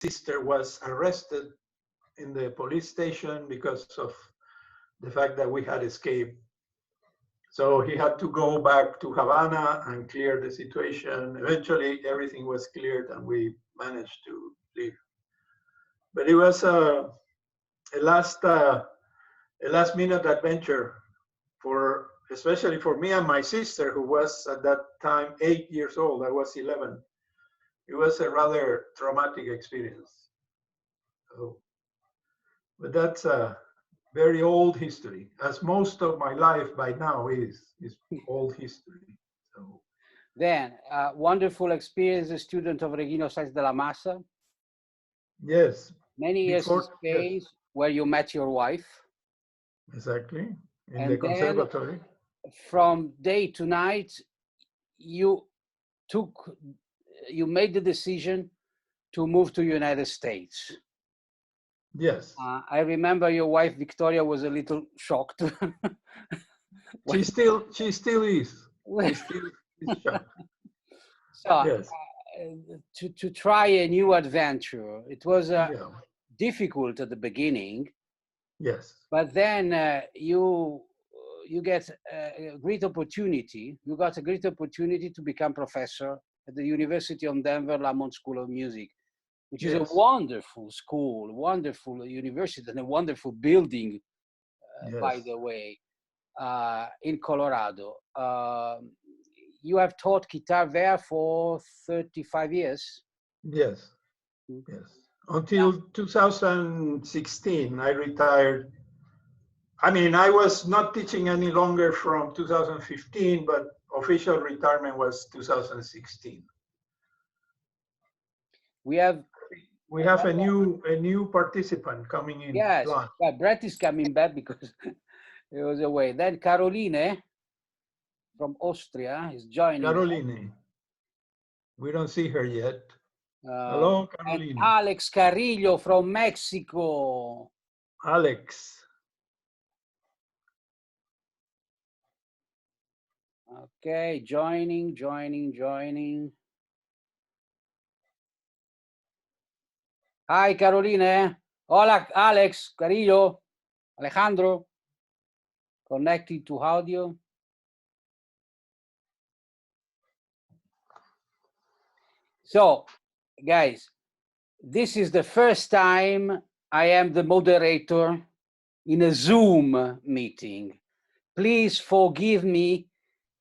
sister was arrested in the police station because of the fact that we had escaped. So he had to go back to Havana and clear the situation. Eventually, everything was cleared and we managed to leave. But it was a last minute adventure for, especially for me and my sister, who was at that time 8 years old. I was 11. It was a rather traumatic experience. So, but that's a very old history, as most of my life by now is old history. So, then, wonderful experience, a student of Regino Sáenz de la Maza. yes. Many years in Spain, yes, where you met your wife. Exactly, in and the conservatory. From day to night, you made the decision to move to United States. Yes. I remember your wife Victoria was a little shocked. She still is. She still is shocked. So yes. To try a new adventure, it was difficult at the beginning. Yes. But then you get a great opportunity. You got a great opportunity to become professor at the University of Denver Lamont School of Music, which is a wonderful school, wonderful university, and a wonderful building, by the way, in Colorado. You have taught guitar there for 35 years? Yes, yes. Until 2016, I retired. I mean, I was not teaching any longer from 2015, but official retirement was 2016. We have a new participant coming in. Yes, well, Brett is coming back because he was away. Then Caroline from Austria is joining. Caroline, we don't see her yet. Hello, Caroline. And Alex Carrillo from Mexico. Alex. Okay, joining. Hi, Caroline. Hola, Alex Carrillo. Alejandro. Connecting to audio. So, guys, this is the first time I am the moderator in a Zoom meeting. Please forgive me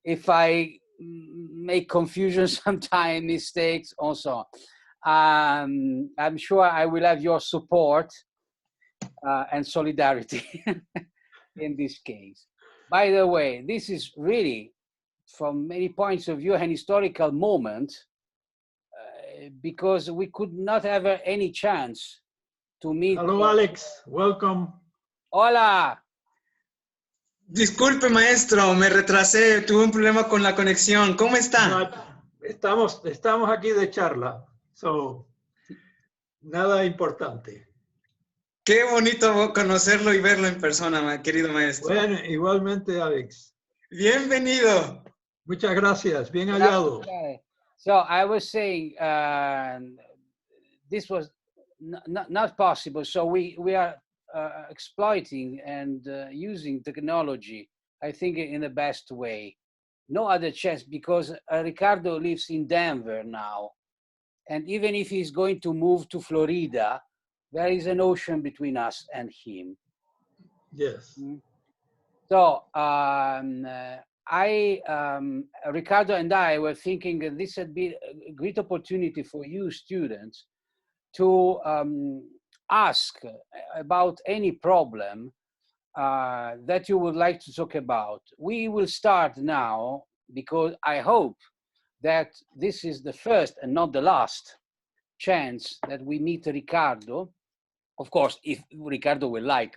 if I make confusion sometimes, mistakes, also. I'm sure I will have your support and solidarity in this case. By the way, this is really, from many points of view, an historical moment because we could not have any chance to meet. Hello, Alex. Welcome. Hola. Disculpe, maestro, me retrasé, tuve un problema con la conexión. ¿Cómo está? No, estamos aquí de charla, so, nada importante. Qué bonito conocerlo y verlo en persona, querido maestro. Bueno, igualmente, Alex. Bienvenido. Muchas gracias, bien hallado. So I was saying this was not possible, so we are exploiting and using technology, I think, in the best way. No other chance, because Ricardo lives in Denver now. And even if he's going to move to Florida, there is an ocean between us and him. Yes. So Ricardo and I were thinking that this would be a great opportunity for you students to ask about any problem that you would like to talk about. We will start now because I hope that this is the first and not the last chance that we meet Ricardo. Of course, if Ricardo will like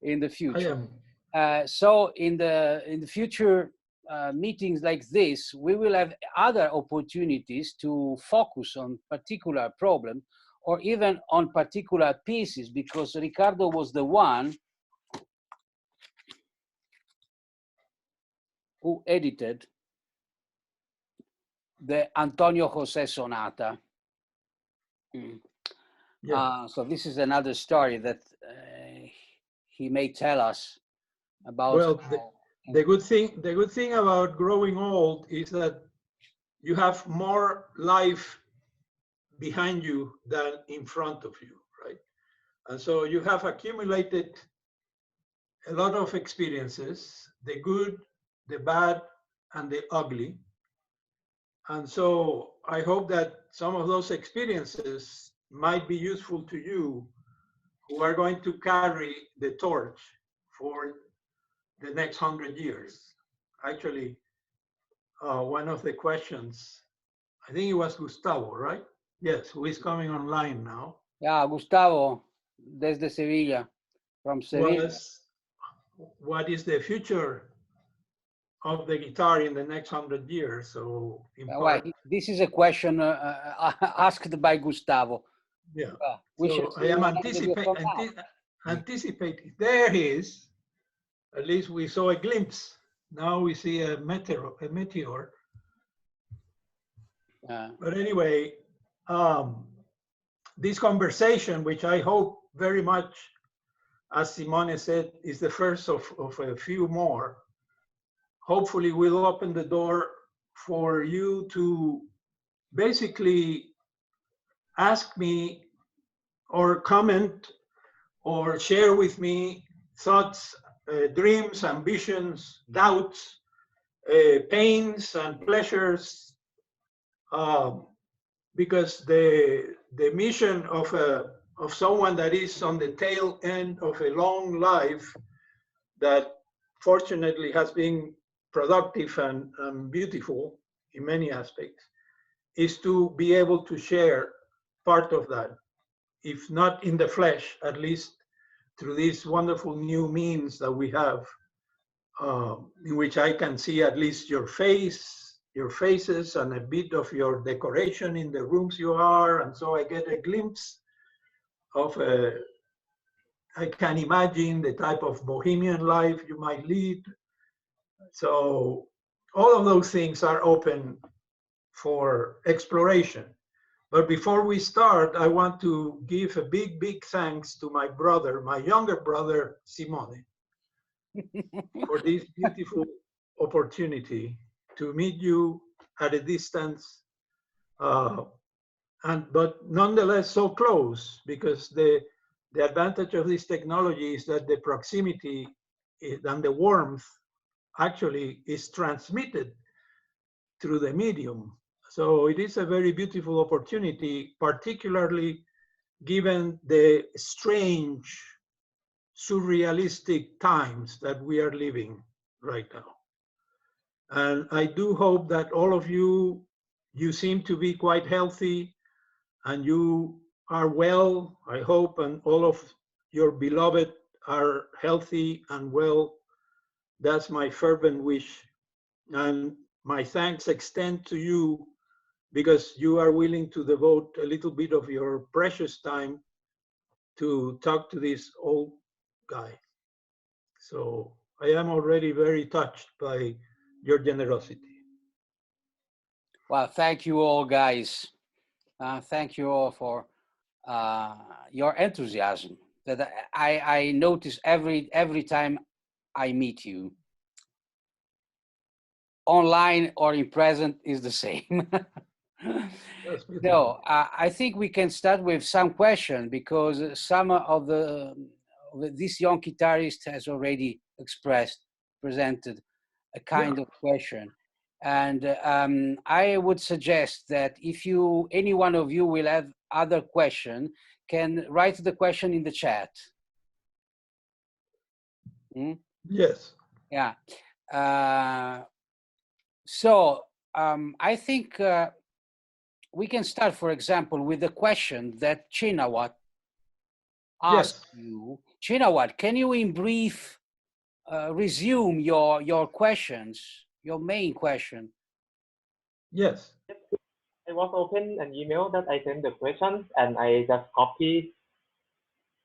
in the future. So in the future meetings like this, we will have other opportunities to focus on particular problem or even on particular pieces, because Ricardo was the one who edited the Antonio José Sonata. Yeah. So this is another story that he may tell us about. Well, the good thing about growing old is that you have more life behind you than in front of you, right? And so you have accumulated a lot of experiences, the good, the bad, and the ugly. And so I hope that some of those experiences might be useful to you who are going to carry the torch for the next 100 years. Actually, one of the questions, I think it was Gustavo, right? Yes, who is coming online now. Yeah, Gustavo, desde Sevilla, from Sevilla. What is the future of the guitar in the next 100 years? So in part, this is a question asked by Gustavo. yeah. We So should I am anticipating. There he is. At least we saw a glimpse. Now we see a meteor. But anyway, this conversation, which I hope very much, as Simone said, is the first of a few more, hopefully will open the door for you to basically ask me or comment or share with me thoughts, dreams, ambitions, doubts, pains and pleasures, because the mission of someone that is on the tail end of a long life that fortunately has been productive and beautiful in many aspects is to be able to share part of that, if not in the flesh, at least through these wonderful new means that we have, in which I can see at least your faces, and a bit of your decoration in the rooms you are, and so I get a glimpse of I can imagine the type of bohemian life you might lead. So all of those things are open for exploration. But before we start, I want to give a big thanks to my brother, my younger brother, Simone, for this beautiful opportunity to meet you at a distance, but nonetheless so close, because the advantage of this technology is that the proximity and the warmth actually is transmitted through the medium. So it is a very beautiful opportunity, particularly given the strange, surrealistic times that we are living right now. And I do hope that all of you seem to be quite healthy and you are well, I hope, and all of your beloved are healthy and well. That's my fervent wish. And my thanks extend to you because you are willing to devote a little bit of your precious time to talk to this old guy. So I am already very touched by your generosity. Well, thank you all, guys. Thank you all for your enthusiasm that I notice every time I meet you. Online or in present is the same. No, I think we can start with some question because some of this young guitarist has already presented a kind of question. And I would suggest that if any one of you will have other question, can write the question in the chat. Yes. Yeah. So I think we can start, for example, with the question that Chinawat asked you. Chinawat, can you in brief resume your questions, your main question? Yes. I was open an email that I sent the questions and I just copy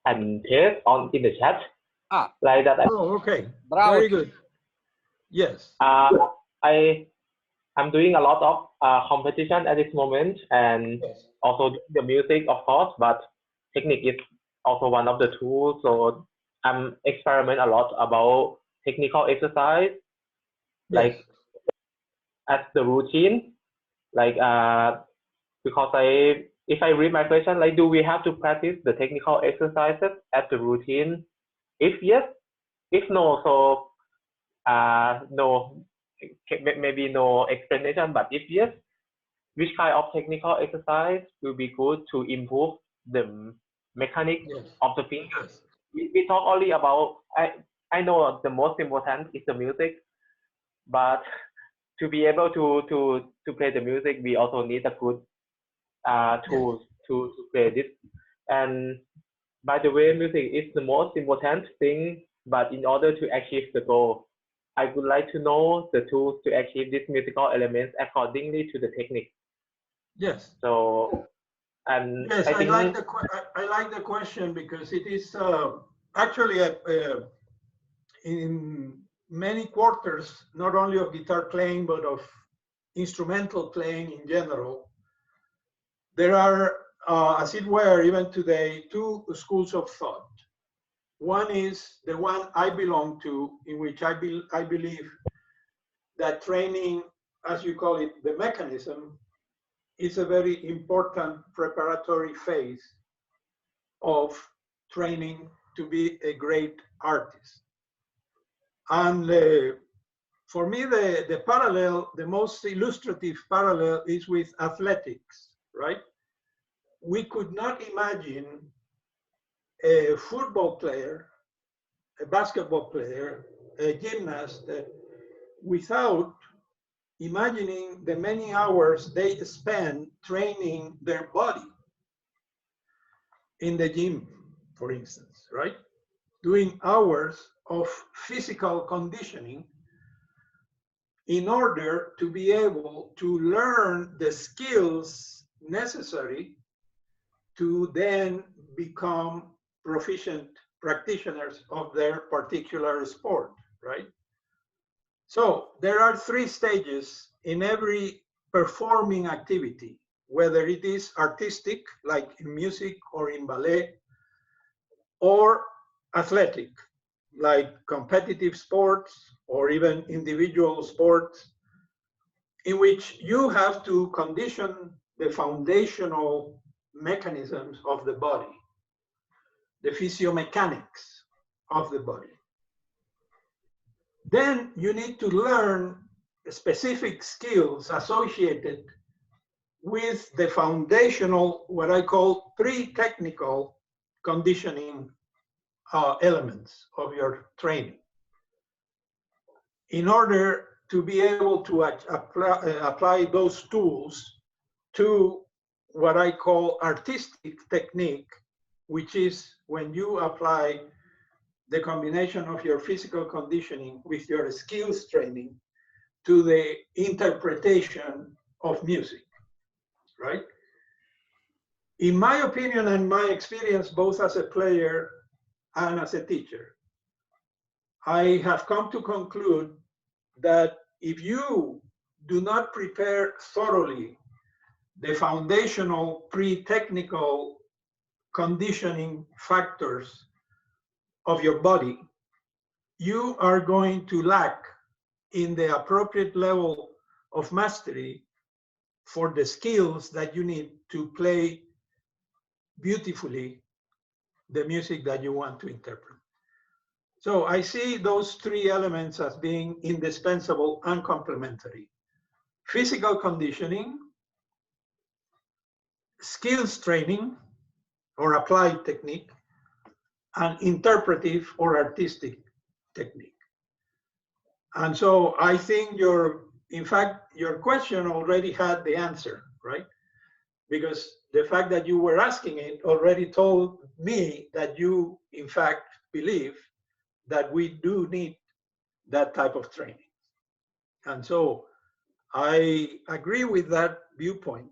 and paste in the chat. Like that. Oh, okay. Bravo. Very good. Yes. I'm doing a lot of competition at this moment and also the music, of course, but technique is also one of the tools. So I'm experiment a lot about technical exercise, like as the routine, like because if I read my question, like, do we have to practice the technical exercises as the routine? If yes, if no, so no, maybe no explanation. But if yes, which kind of technical exercise will be good to improve the mechanics of the fingers? We talk only about, I know the most important is the music, but to be able to play the music, we also need a good tools to play this. And by the way, music is the most important thing, but in order to achieve the goal, I would like to know the tools to achieve these musical elements accordingly to the technique. Yes. So, and yes, I think I like the question because it is actually in many quarters, not only of guitar playing, but of instrumental playing in general. There are, as it were, even today, two schools of thought. One is the one I belong to, in which I believe that training, as you call it, the mechanism, is a very important preparatory phase of training to be a great artist. And for me, the parallel, the most illustrative parallel is with athletics, right? We could not imagine a football player, a basketball player, a gymnast, without imagining the many hours they spend training their body in the gym, for instance, right? Doing hours of physical conditioning in order to be able to learn the skills necessary to then become proficient practitioners of their particular sport, right? So there are three stages in every performing activity, whether it is artistic, like in music or in ballet, or athletic, like competitive sports or even individual sports, in which you have to condition the foundational mechanisms of the body, the physiomechanics of the body. Then you need to learn specific skills associated with the foundational, what I call pre-technical conditioning elements of your training, in order to be able to apply those tools to what I call artistic technique, which is when you apply the combination of your physical conditioning with your skills training to the interpretation of music, right? In my opinion and my experience, both as a player and as a teacher, I have come to conclude that if you do not prepare thoroughly the foundational pre-technical conditioning factors of your body, you are going to lack in the appropriate level of mastery for the skills that you need to play beautifully the music that you want to interpret. So I see those three elements as being indispensable and complementary: physical conditioning, skills training or applied technique, and interpretive or artistic technique. And so I think in fact, your question already had the answer, right? Because the fact that you were asking it already told me that you, in fact, believe that we do need that type of training. And so I agree with that viewpoint.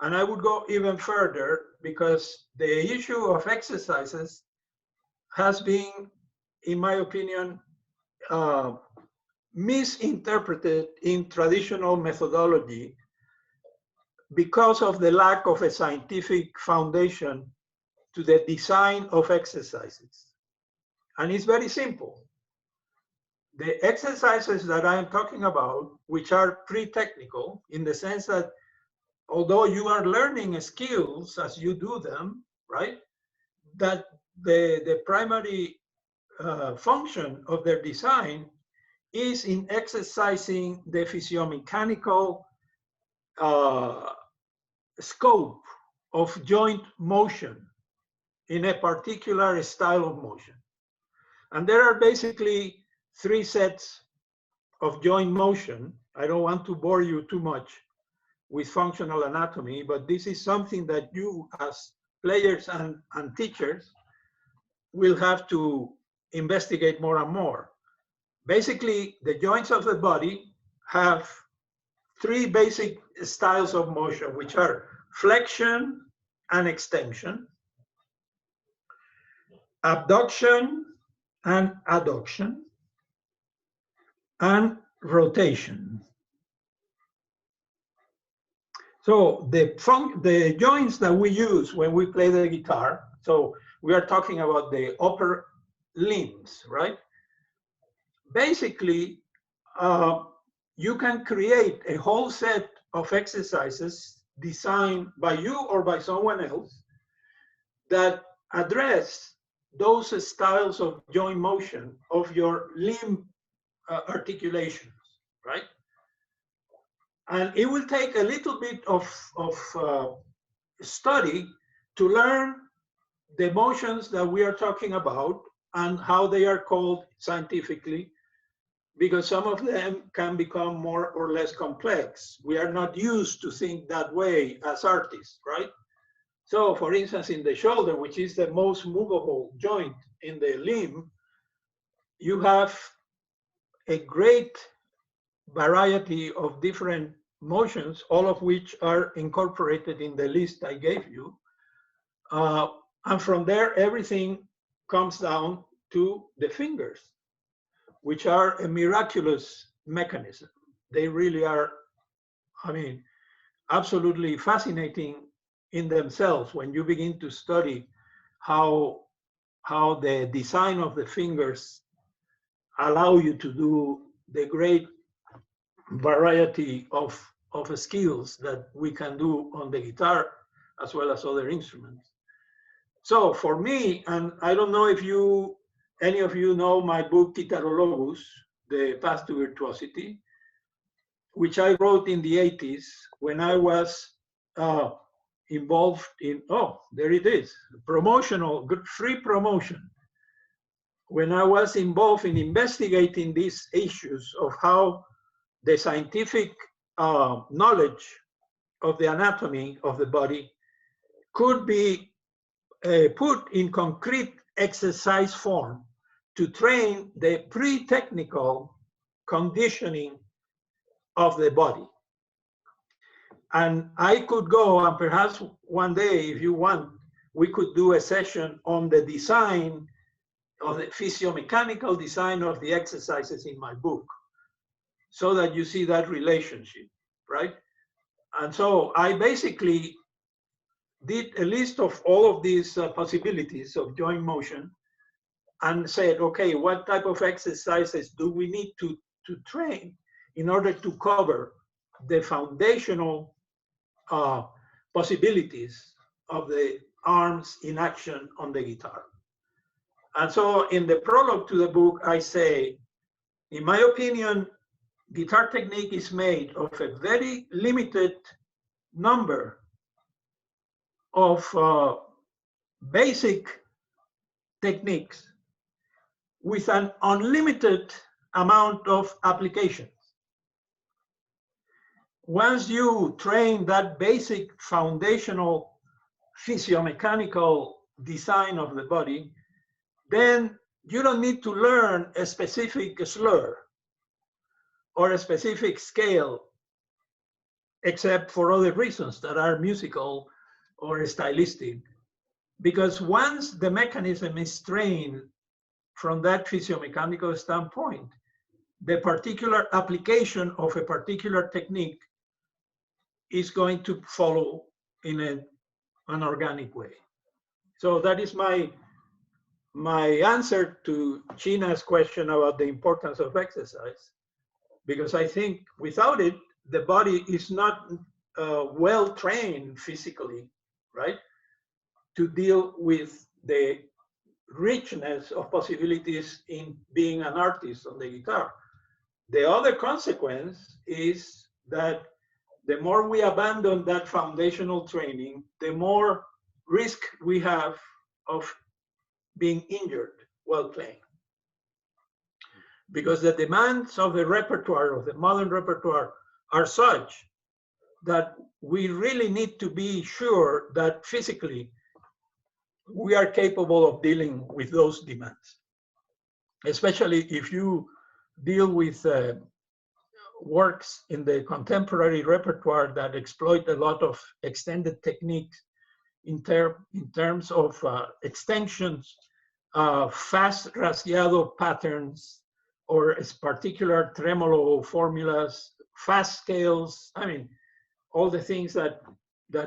And I would go even further, because the issue of exercises has been, in my opinion, misinterpreted in traditional methodology because of the lack of a scientific foundation to the design of exercises. And it's very simple. The exercises that I am talking about, which are pre-technical, in the sense that although you are learning skills as you do them, right, that the primary function of their design is in exercising the physiomechanical scope of joint motion in a particular style of motion. And there are basically 3 sets of joint motion. I don't want to bore you too much with functional anatomy, but this is something that you as players and teachers will have to investigate more and more. Basically, the joints of the body have 3 basic styles of motion, which are flexion and extension, abduction and adduction, and rotation. So the joints that we use when we play the guitar, so we are talking about the upper limbs, right? Basically, you can create a whole set of exercises designed by you or by someone else that address those styles of joint motion of your limb articulations, right? And it will take a little bit of study to learn the motions that we are talking about and how they are called scientifically, because some of them can become more or less complex. We are not used to think that way as artists, right? So for instance, in the shoulder, which is the most movable joint in the limb, you have a great variety of different motions, all of which are incorporated in the list I gave you. And from there, everything comes down to the fingers, which are a miraculous mechanism. They really are, I mean, absolutely fascinating in themselves when you begin to study how the design of the fingers allow you to do the great variety of skills that we can do on the guitar as well as other instruments. So for me, and I don't know if any of you know my book Guitarologus, The Path to Virtuosity, which I wrote in the 80s when I was involved in, oh, there it is, free promotion. When I was involved in investigating these issues of how the scientific knowledge of the anatomy of the body could be put in concrete exercise form to train the pre-technical conditioning of the body. And I could go, and perhaps one day, if you want, we could do a session on the design of the physiomechanical design of the exercises in my book, so that you see that relationship, right? And so I basically did a list of all of these possibilities of joint motion and said, okay, what type of exercises do we need to train in order to cover the foundational possibilities of the arms in action on the guitar. And so in the prologue to the book, I say, in my opinion, guitar technique is made of a very limited number of basic techniques with an unlimited amount of applications. Once you train that basic foundational physiomechanical design of the body, then you don't need to learn a specific slur or a specific scale, except for other reasons that are musical or stylistic. Because once the mechanism is trained from that physiomechanical standpoint, the particular application of a particular technique is going to follow in an organic way. So that is my answer to China's question about the importance of exercise, because I think without it, the body is not well trained physically, right, to deal with the richness of possibilities in being an artist on the guitar. The other consequence is that the more we abandon that foundational training, the more risk we have of being injured while playing. Because the demands of the repertoire, of the modern repertoire, are such that we really need to be sure that physically we are capable of dealing with those demands. Especially if you deal with works in the contemporary repertoire that exploit a lot of extended techniques in terms of extensions, fast rasgueado patterns, or particular tremolo formulas, fast scales. I mean, all the things that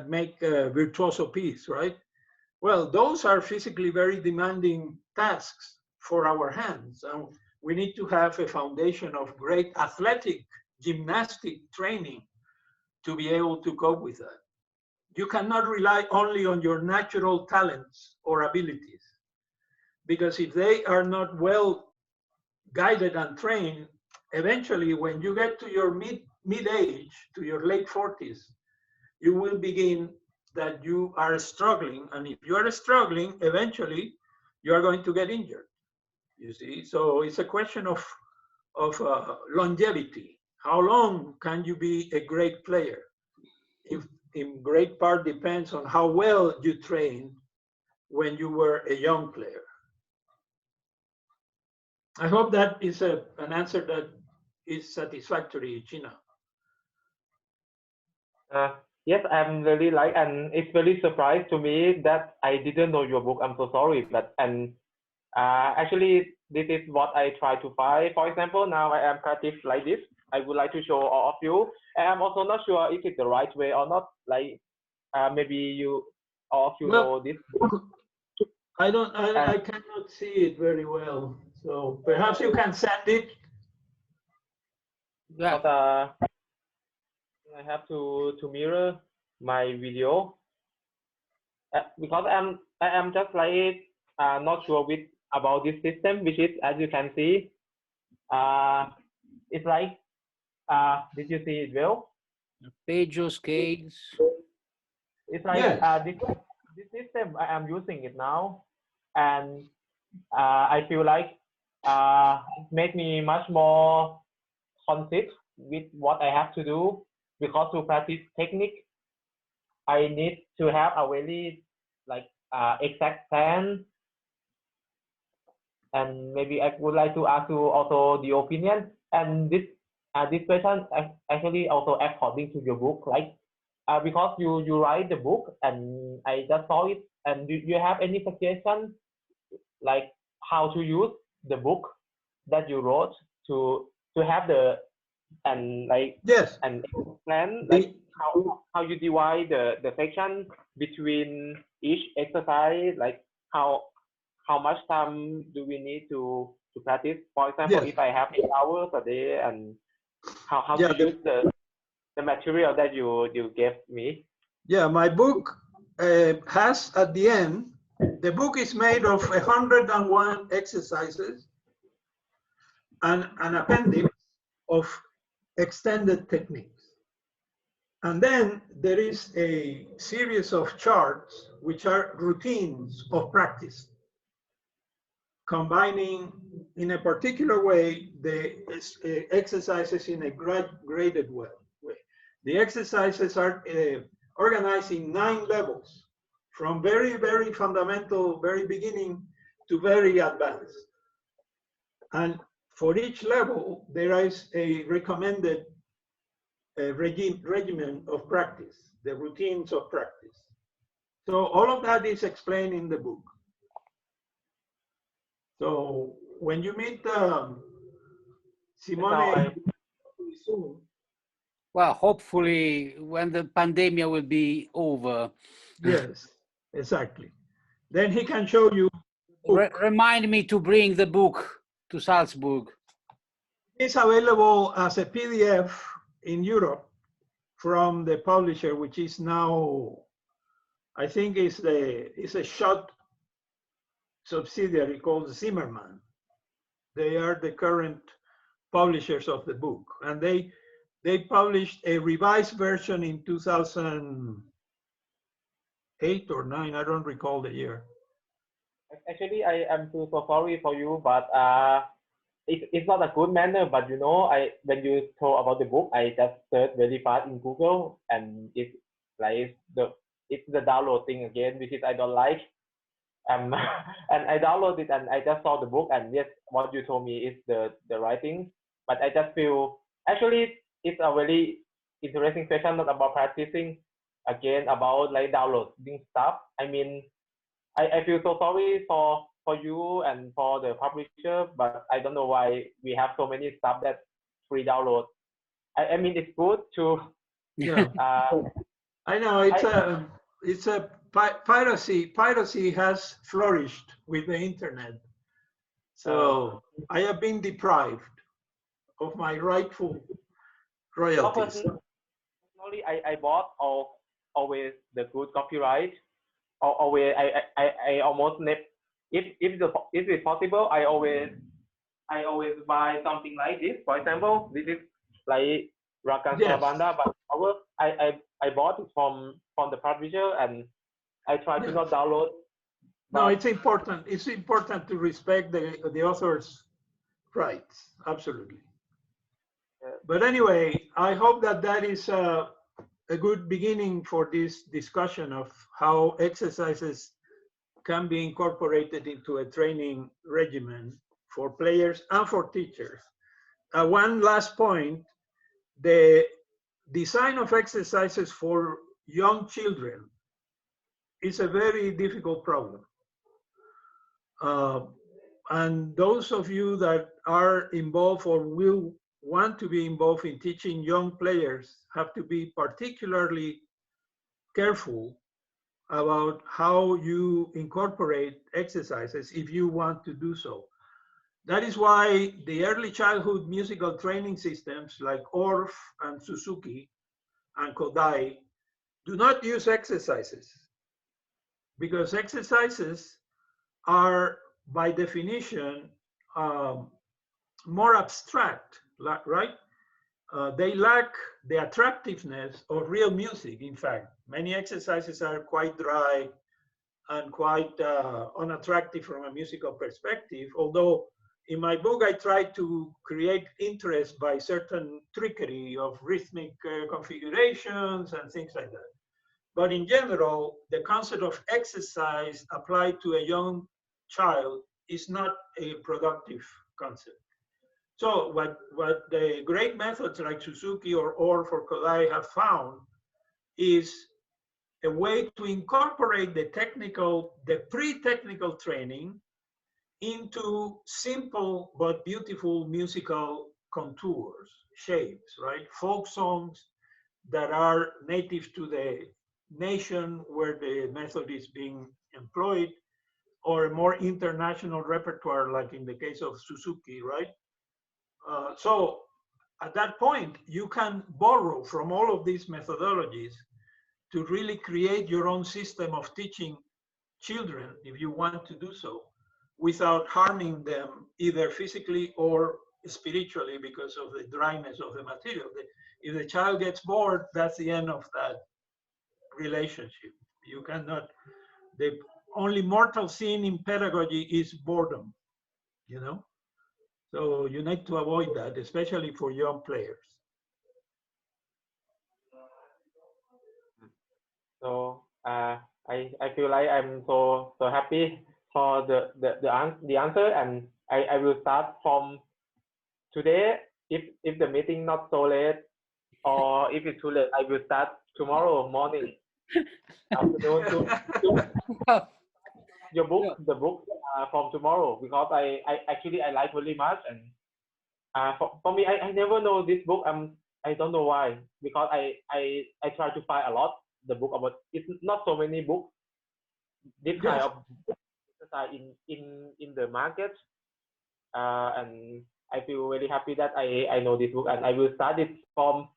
make a virtuoso piece, right? Well, those are physically very demanding tasks for our hands. And we need to have a foundation of great athletic gymnastic training to be able to cope with that. You cannot rely only on your natural talents or abilities, because if they are not well guided and trained, eventually when you get to your mid-age, to your late 40s, you will begin that you are struggling. And if you are struggling, eventually you are going to get injured, you see? So it's a question of longevity. How long can you be a great player? If in great part depends on how well you trained when you were a young player. I hope that is an answer that is satisfactory, Gina. Yes, I'm really like, and it's very surprised to me that I didn't know your book. I'm so sorry, but actually this is what I try to find. For example, now I am creative like this. I would like to show all of you. And I'm also not sure if it's the right way or not. Like maybe you all of you know this book. I cannot see it very well. So perhaps you can send it. Yeah. But, I have to mirror my video because I am just like not sure about this system, which is, as you can see, it's like did you see it well? Arpeggio scales. It's like yes. This system I am using it now, and I feel like it makes me much more conscious with what I have to do, because to practice technique, I need to have a very like exact plan. And maybe I would like to ask you also the opinion. And this question actually also according to your book, like because you write the book and I just saw it. And do you have any suggestion, like how to use the book that you wrote to have the and like yes and plan like how you divide the section between each exercise, like how much time do we need to practice? For example, yes. if I have 8 hours a day, and how yeah, to use the material that you gave me. Yeah, my book has at the end, the book is made of 101 exercises and an appendix of extended techniques. And then there is a series of charts, which are routines of practice, combining in a particular way the exercises in a graded way. The exercises are organized in 9 levels, from very, very fundamental, very beginning to very advanced. And for each level, there is a recommended regimen of practice, the routines of practice. So all of that is explained in the book. So when you meet Simone soon. Well, hopefully when the pandemic will be over. Yes, exactly. then he can show you. Remind me to bring the book to Salzburg. It's available as a PDF in Europe from the publisher, which is now, I think, is a Schott subsidiary called Zimmermann. They are the current publishers of the book, and they published a revised version in 2008 or 9. I don't recall the year. Actually, I am so sorry for you, but it's not a good manner. But you know, when you told about the book, I just searched very fast in Google, and it's like it's the download thing again, which is I don't like. And I downloaded it and I just saw the book, and yes, what you told me is the writing. But I just feel actually it's a very interesting question, not about practicing, again about like downloading stuff. I mean, I feel so sorry for you and for the publisher, but I don't know why we have so many stuff that free download. I mean, it's good to. Yeah. I know it's a piracy. Piracy has flourished with the internet, so I have been deprived of my rightful royalties. Personally, I bought always the good copyright. Always, I almost never. If it's possible, I always buy something like this. For example, this is like Rakan Sorabanda, but I bought it from the publisher, and I try to not download. No, it's important. It's important to respect the author's rights. Absolutely. But anyway, I hope that is a good beginning for this discussion of how exercises can be incorporated into a training regimen for players and for teachers. One last point, the design of exercises for young children is a very difficult problem. And those of you that are involved or will want to be involved in teaching young players have to be particularly careful about how you incorporate exercises if you want to do so. That is why the early childhood musical training systems like Orff and Suzuki and Kodai do not use exercises, because exercises are by definition more abstract, right? They lack the attractiveness of real music. In fact, many exercises are quite dry and quite unattractive from a musical perspective, although in my book I try to create interest by certain trickery of rhythmic configurations and things like that. But in general, the concept of exercise applied to a young child is not a productive concept. So what the great methods like Suzuki or Orff or Kodai have found is a way to incorporate the pre-technical training into simple but beautiful musical contours, shapes, right? Folk songs that are native to the nation where the method is being employed, or a more international repertoire, like in the case of Suzuki, right? So at that point, you can borrow from all of these methodologies to really create your own system of teaching children, if you want to do so, without harming them either physically or spiritually because of the dryness of the material. If the child gets bored, that's the end of that relationship. You cannot, the only mortal sin in pedagogy is boredom, you know? So you need to avoid that, especially for young players. So I feel like I'm so happy for the answer, and I will start from today. If the meeting not so late, or if it's too late, I will start tomorrow morning. Afternoon your book, the book from tomorrow, because I actually like very much, and for me I never know this book. I don't know why, because I try to find a lot the book about, it's not so many books this kind of exercise in the market, and I feel very happy that I know this book, and I will start it from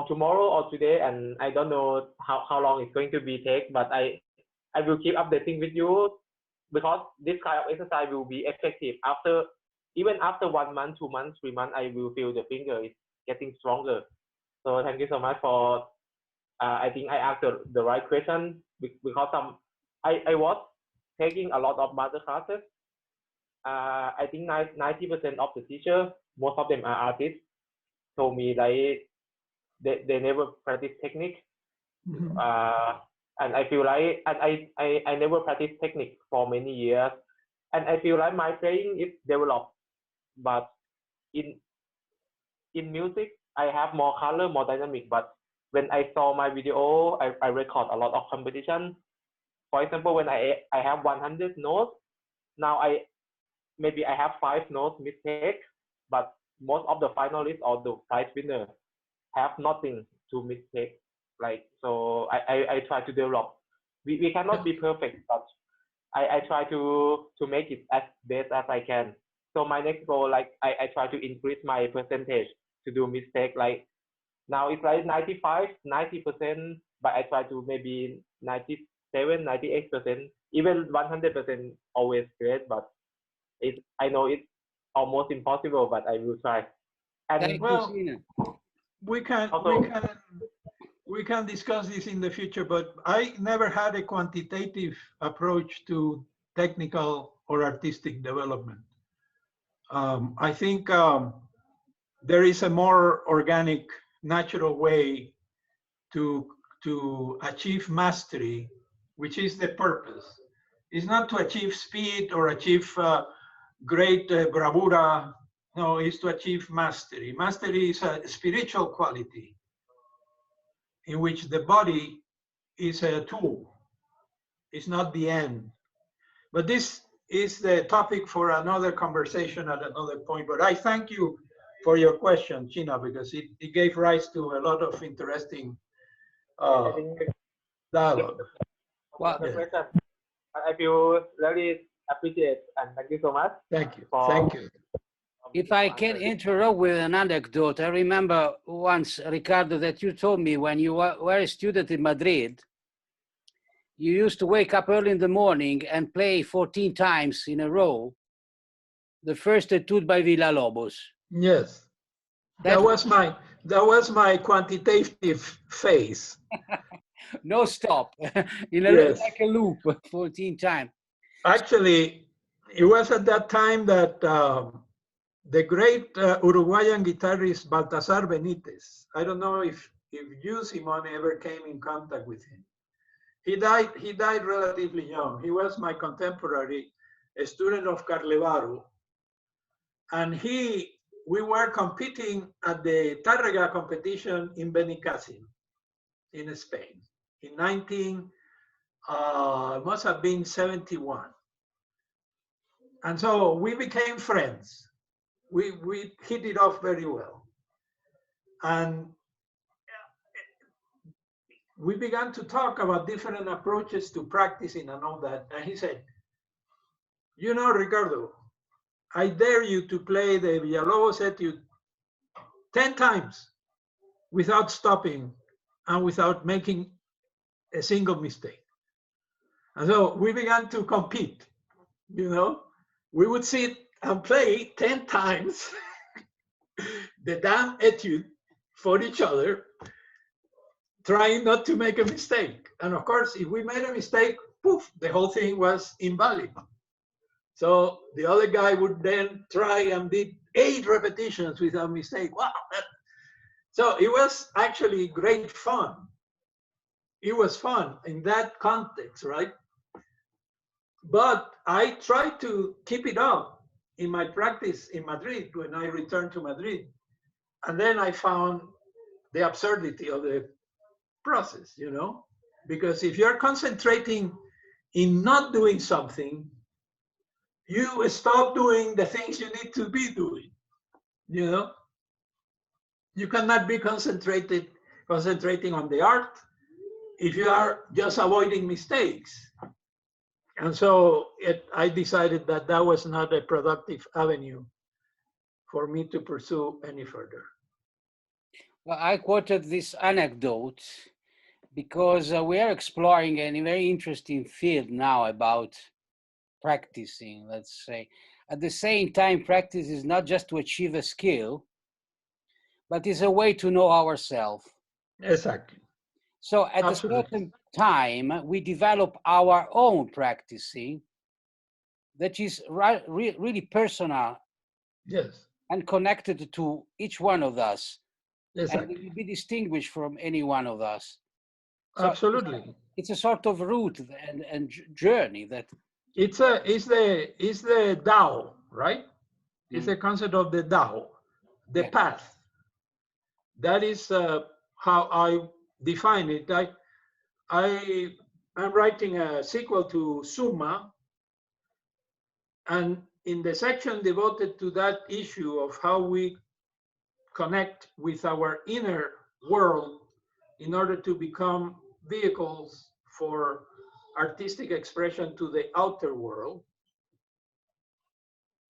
tomorrow or today, and I don't know how long it's going to be take, but I will keep updating with you, because this kind of exercise will be effective even after 1 month, 2 months, 3 months. I will feel the finger is getting stronger. So thank you so much for. I think I asked the right question, because I was taking a lot of master classes. I think 90% of the teachers, most of them are artists, told me like they never practice technique. Mhm. And I feel like I never practiced technique for many years, and I feel like my playing is developed, but in music I have more color, more dynamic. But when I saw my video, I record a lot of competition. For example, when I have 100 notes, now I have 5 notes mistake, but most of the finalists or the prize winner have nothing to mistake. Like, so I try to develop. We cannot be perfect, but I try to make it as best as I can. So my next goal, like I try to increase my percentage to do mistake. Like now it's like 95, 90%, but I try to maybe 97, 98%, even 100% always great, but I know it's almost impossible, but I will try. And Thank Well, you, Sina. we can discuss this in the future, but I never had a quantitative approach to technical or artistic development. I think there is a more organic, natural way to achieve mastery, which is the purpose. It's not to achieve speed or achieve great bravura. No, it's to achieve mastery. Mastery is a spiritual quality in which the body is a tool. It's not the end. But this is the topic for another conversation at another point. But I thank you for your question, China, because it gave rise to a lot of interesting I think dialogue. Well, the question, I feel really appreciate, and thank you so much. Thank you. Thank you. if I can interrupt with an anecdote, I remember once, Ricardo, that you told me when you were a student in Madrid, you used to wake up early in the morning and play 14 times in a row the first etude by Villa-Lobos. Yes, that was my quantitative phase. No stop, in a, Yes. like a loop, 14 times. Actually, it was at that time that the great Uruguayan guitarist Baltasar Benitez, I don't know if you, Simone, ever came in contact with him. He died relatively young. He was my contemporary, a student of Carlevaro. And we were competing at the Tárrega competition in Benicàssim, in Spain, in must have been 71. And so we became friends. We hit it off very well. And we began to talk about different approaches to practicing and all that. And he said, you know, Ricardo, I dare you to play the Villa-Lobos etude 10 times without stopping and without making a single mistake. And so we began to compete, you know. We would sit and play 10 times the damn etude for each other, trying not to make a mistake. And of course, if we made a mistake, poof, the whole thing was invalid. So the other guy would then try and did 8 repetitions without mistake. Wow. So it was actually great fun. It was fun in that context, right? But I tried to keep it up in my practice in Madrid when I returned to Madrid. And then I found the absurdity of the process, you know? Because if you're concentrating in not doing something, you stop doing the things you need to be doing, you know? You cannot be concentrating on the art if you are just avoiding mistakes. And so I decided that that was not a productive avenue for me to pursue any further. Well, I quoted this anecdote because we are exploring a very interesting field now about practicing, let's say. At the same time, practice is not just to achieve a skill, but it's a way to know ourselves. Exactly. So at Absolutely. a certain time, we develop our own practicing that is really personal. Yes. And connected to each one of us. Exactly. And it will be distinguished from any one of us. So absolutely. It's a sort of route and journey that. It's the Tao, right? It's the concept of the Tao, the path. That is how I define it. I'm writing a sequel to Summa, and in the section devoted to that issue of how we connect with our inner world in order to become vehicles for artistic expression to the outer world,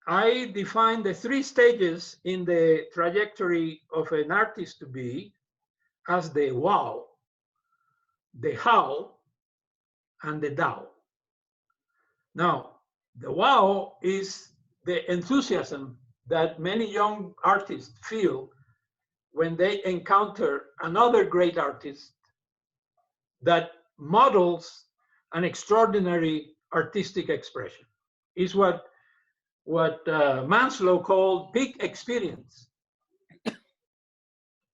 I define the 3 stages in the trajectory of an artist to be as the wow, the how, and the Tao. Now, the wow is the enthusiasm that many young artists feel when they encounter another great artist that models an extraordinary artistic expression. Is what Manslow called peak experience.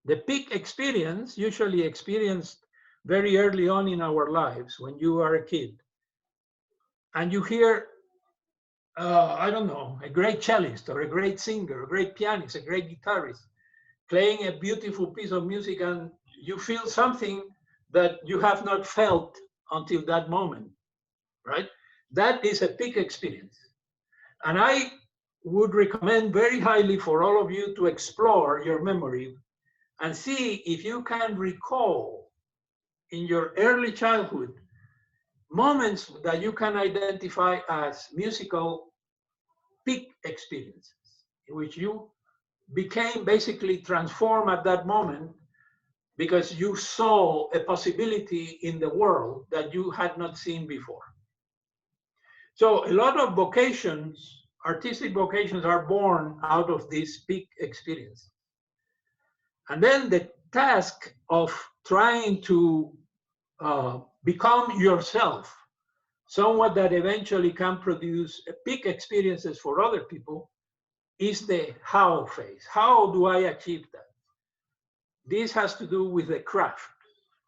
The peak experience, usually experienced very early on in our lives when you are a kid, and you hear, I don't know, a great cellist or a great singer, a great pianist, a great guitarist playing a beautiful piece of music, and you feel something that you have not felt until that moment, right? That is a peak experience. And I would recommend very highly for all of you to explore your memory and see if you can recall in your early childhood moments that you can identify as musical peak experiences, in which you became basically transformed at that moment because you saw a possibility in the world that you had not seen before. So a lot of vocations, artistic vocations, are born out of this peak experience. And then the task of trying to become yourself, someone that eventually can produce peak experiences for other people, is the how phase. How do I achieve that? This has to do with the craft,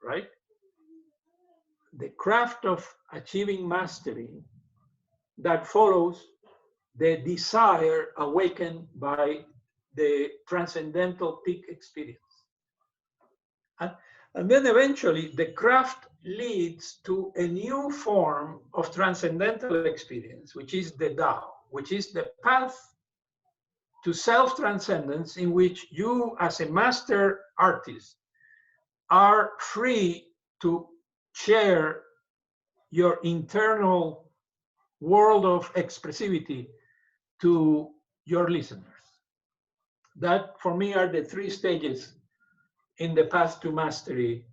right? The craft of achieving mastery that follows the desire awakened by the transcendental peak experience. And then eventually the craft leads to a new form of transcendental experience, which is the Tao, which is the path to self-transcendence in which you as a master artist are free to share your internal world of expressivity to your listeners. That, for me, are the 3 stages in the path to mastery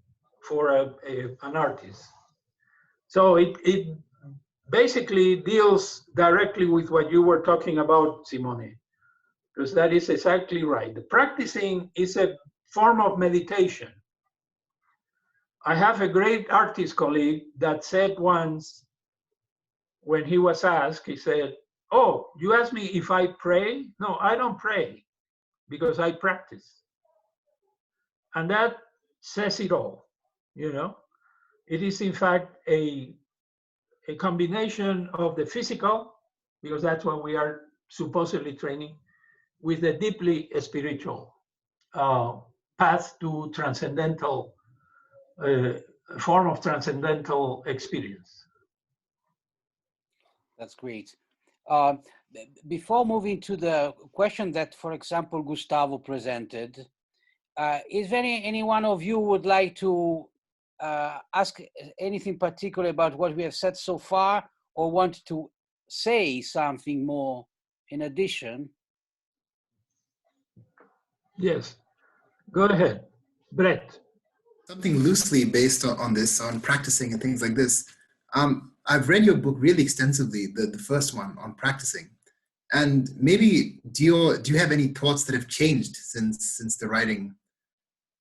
for an artist. So it basically deals directly with what you were talking about, Simone, because that is exactly right. The practicing is a form of meditation. I have a great artist colleague that said once, when he was asked, he said, "Oh, you asked me if I pray? No, I don't pray because I practice." And that says it all, you know? It is in fact a combination of the physical, because that's what we are supposedly training, with the deeply spiritual path to transcendental, form of transcendental experience. That's great. Before moving to the question that, for example, Gustavo presented, is there any one of you would like to ask anything particular about what we have said so far, or want to say something more in addition? Yes, go ahead, Brett. Something loosely based on this, on practicing and things like this. I've read your book really extensively, the first one on practicing. And maybe do you have any thoughts that have changed since the writing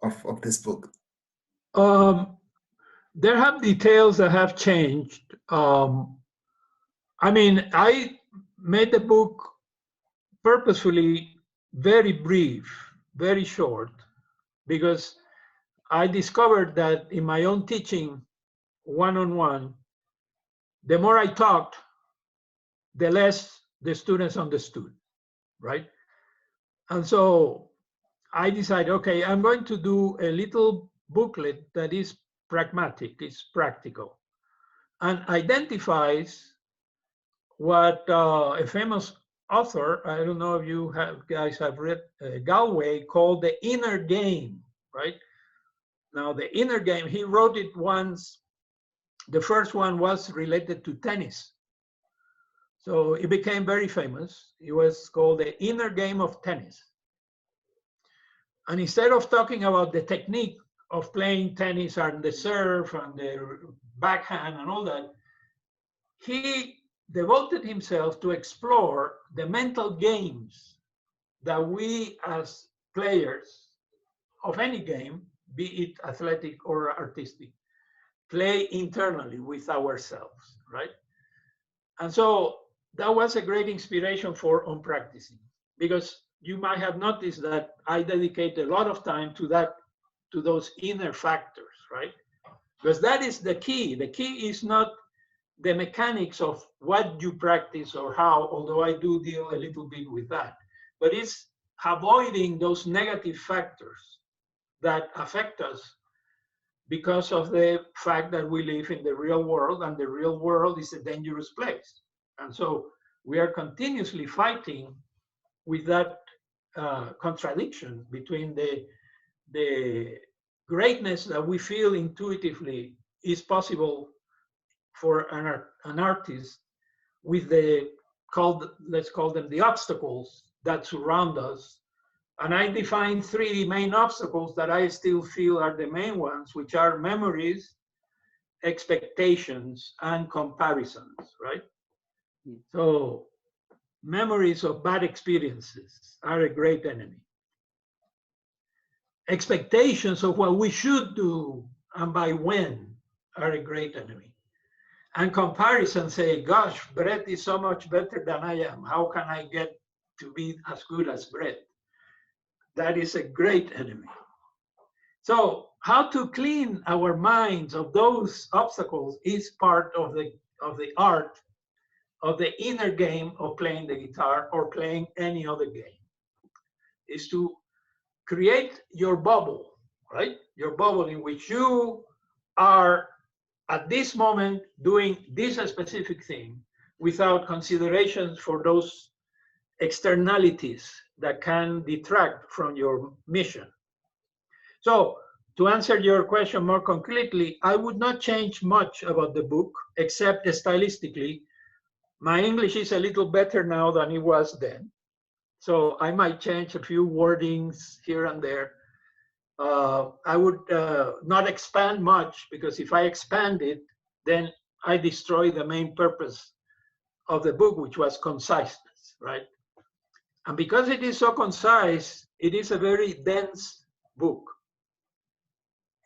of this book? There have details that have changed. I mean, I made the book purposefully very brief, very short, because I discovered that in my own teaching, one-on-one, the more I talked, the less the students understood, right? And so I decided, okay, I'm going to do a little booklet that is pragmatic, is practical, and identifies what a famous author, I don't know if you guys have read Galway, called the inner game, right? Now, the inner game, he wrote it once. The first one was related to tennis. So it became very famous. It was called the inner game of tennis. And instead of talking about the technique of playing tennis and the serve and the backhand and all that, he devoted himself to explore the mental games that we as players of any game, be it athletic or artistic, play internally with ourselves, right? And so that was a great inspiration for On Practicing, because you might have noticed that I dedicate a lot of time to that, to those inner factors, right? Because that is the key. The key is not the mechanics of what you practice or how, although I do deal a little bit with that, but it's avoiding those negative factors that affect us because of the fact that we live in the real world, and the real world is a dangerous place. And so we are continuously fighting with that contradiction between the greatness that we feel intuitively is possible for an artist with let's call them the obstacles that surround us. And I define three main obstacles that I still feel are the main ones, which are memories, expectations, and comparisons, right? So memories of bad experiences are a great enemy. Expectations of what we should do and by when are a great enemy. And comparison, say, gosh, Brett is so much better than I am. How can I get to be as good as Brett? That is a great enemy. So how to clean our minds of those obstacles is part of the art of the inner game of playing the guitar or playing any other game, is to create your bubble, right? Your bubble in which you are at this moment doing this specific thing without considerations for those externalities that can detract from your mission. So to answer your question more concretely, I would not change much about the book, except stylistically. My English is a little better now than it was then. So I might change a few wordings here and there. I would not expand much, because if I expand it, then I destroy the main purpose of the book, which was conciseness, right? And because it is so concise, it is a very dense book.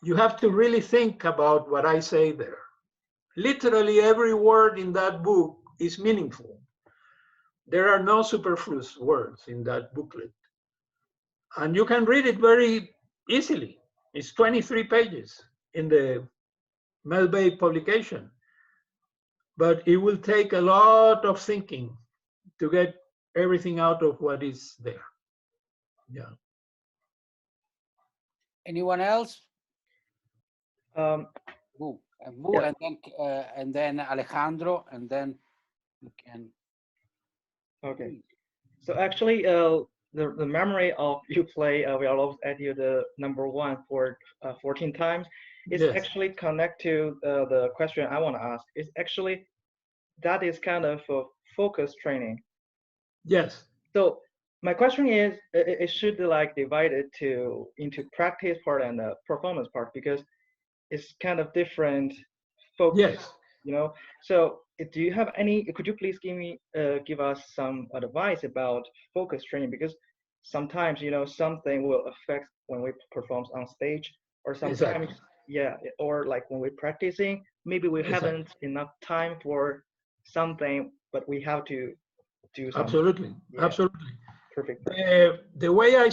You have to really think about what I say there. Literally every word in that book is meaningful. There are no superfluous words in that booklet. And you can read it very easily. It's 23 pages in the Mel Bay publication. But it will take a lot of thinking to get everything out of what is there. Yeah. Anyone else? Yeah. And then Alejandro, and then you can. Okay. So actually, the memory of you play We Are Lost at You, the #1 for 14 times, is Yes. actually connect to the question I want to ask. It's actually that is kind of a focus training. Yes. So my question is, it should like divided into practice part and the performance part because it's kind of different focus. Yes. You know. So do you have any? Could you please give us some advice about focus training because sometimes something will affect when we perform on stage or sometimes Exactly. yeah or like when we're practicing maybe we Exactly. haven't enough time for something but we have to do something. Absolutely. Yeah. Absolutely. Perfect. The way I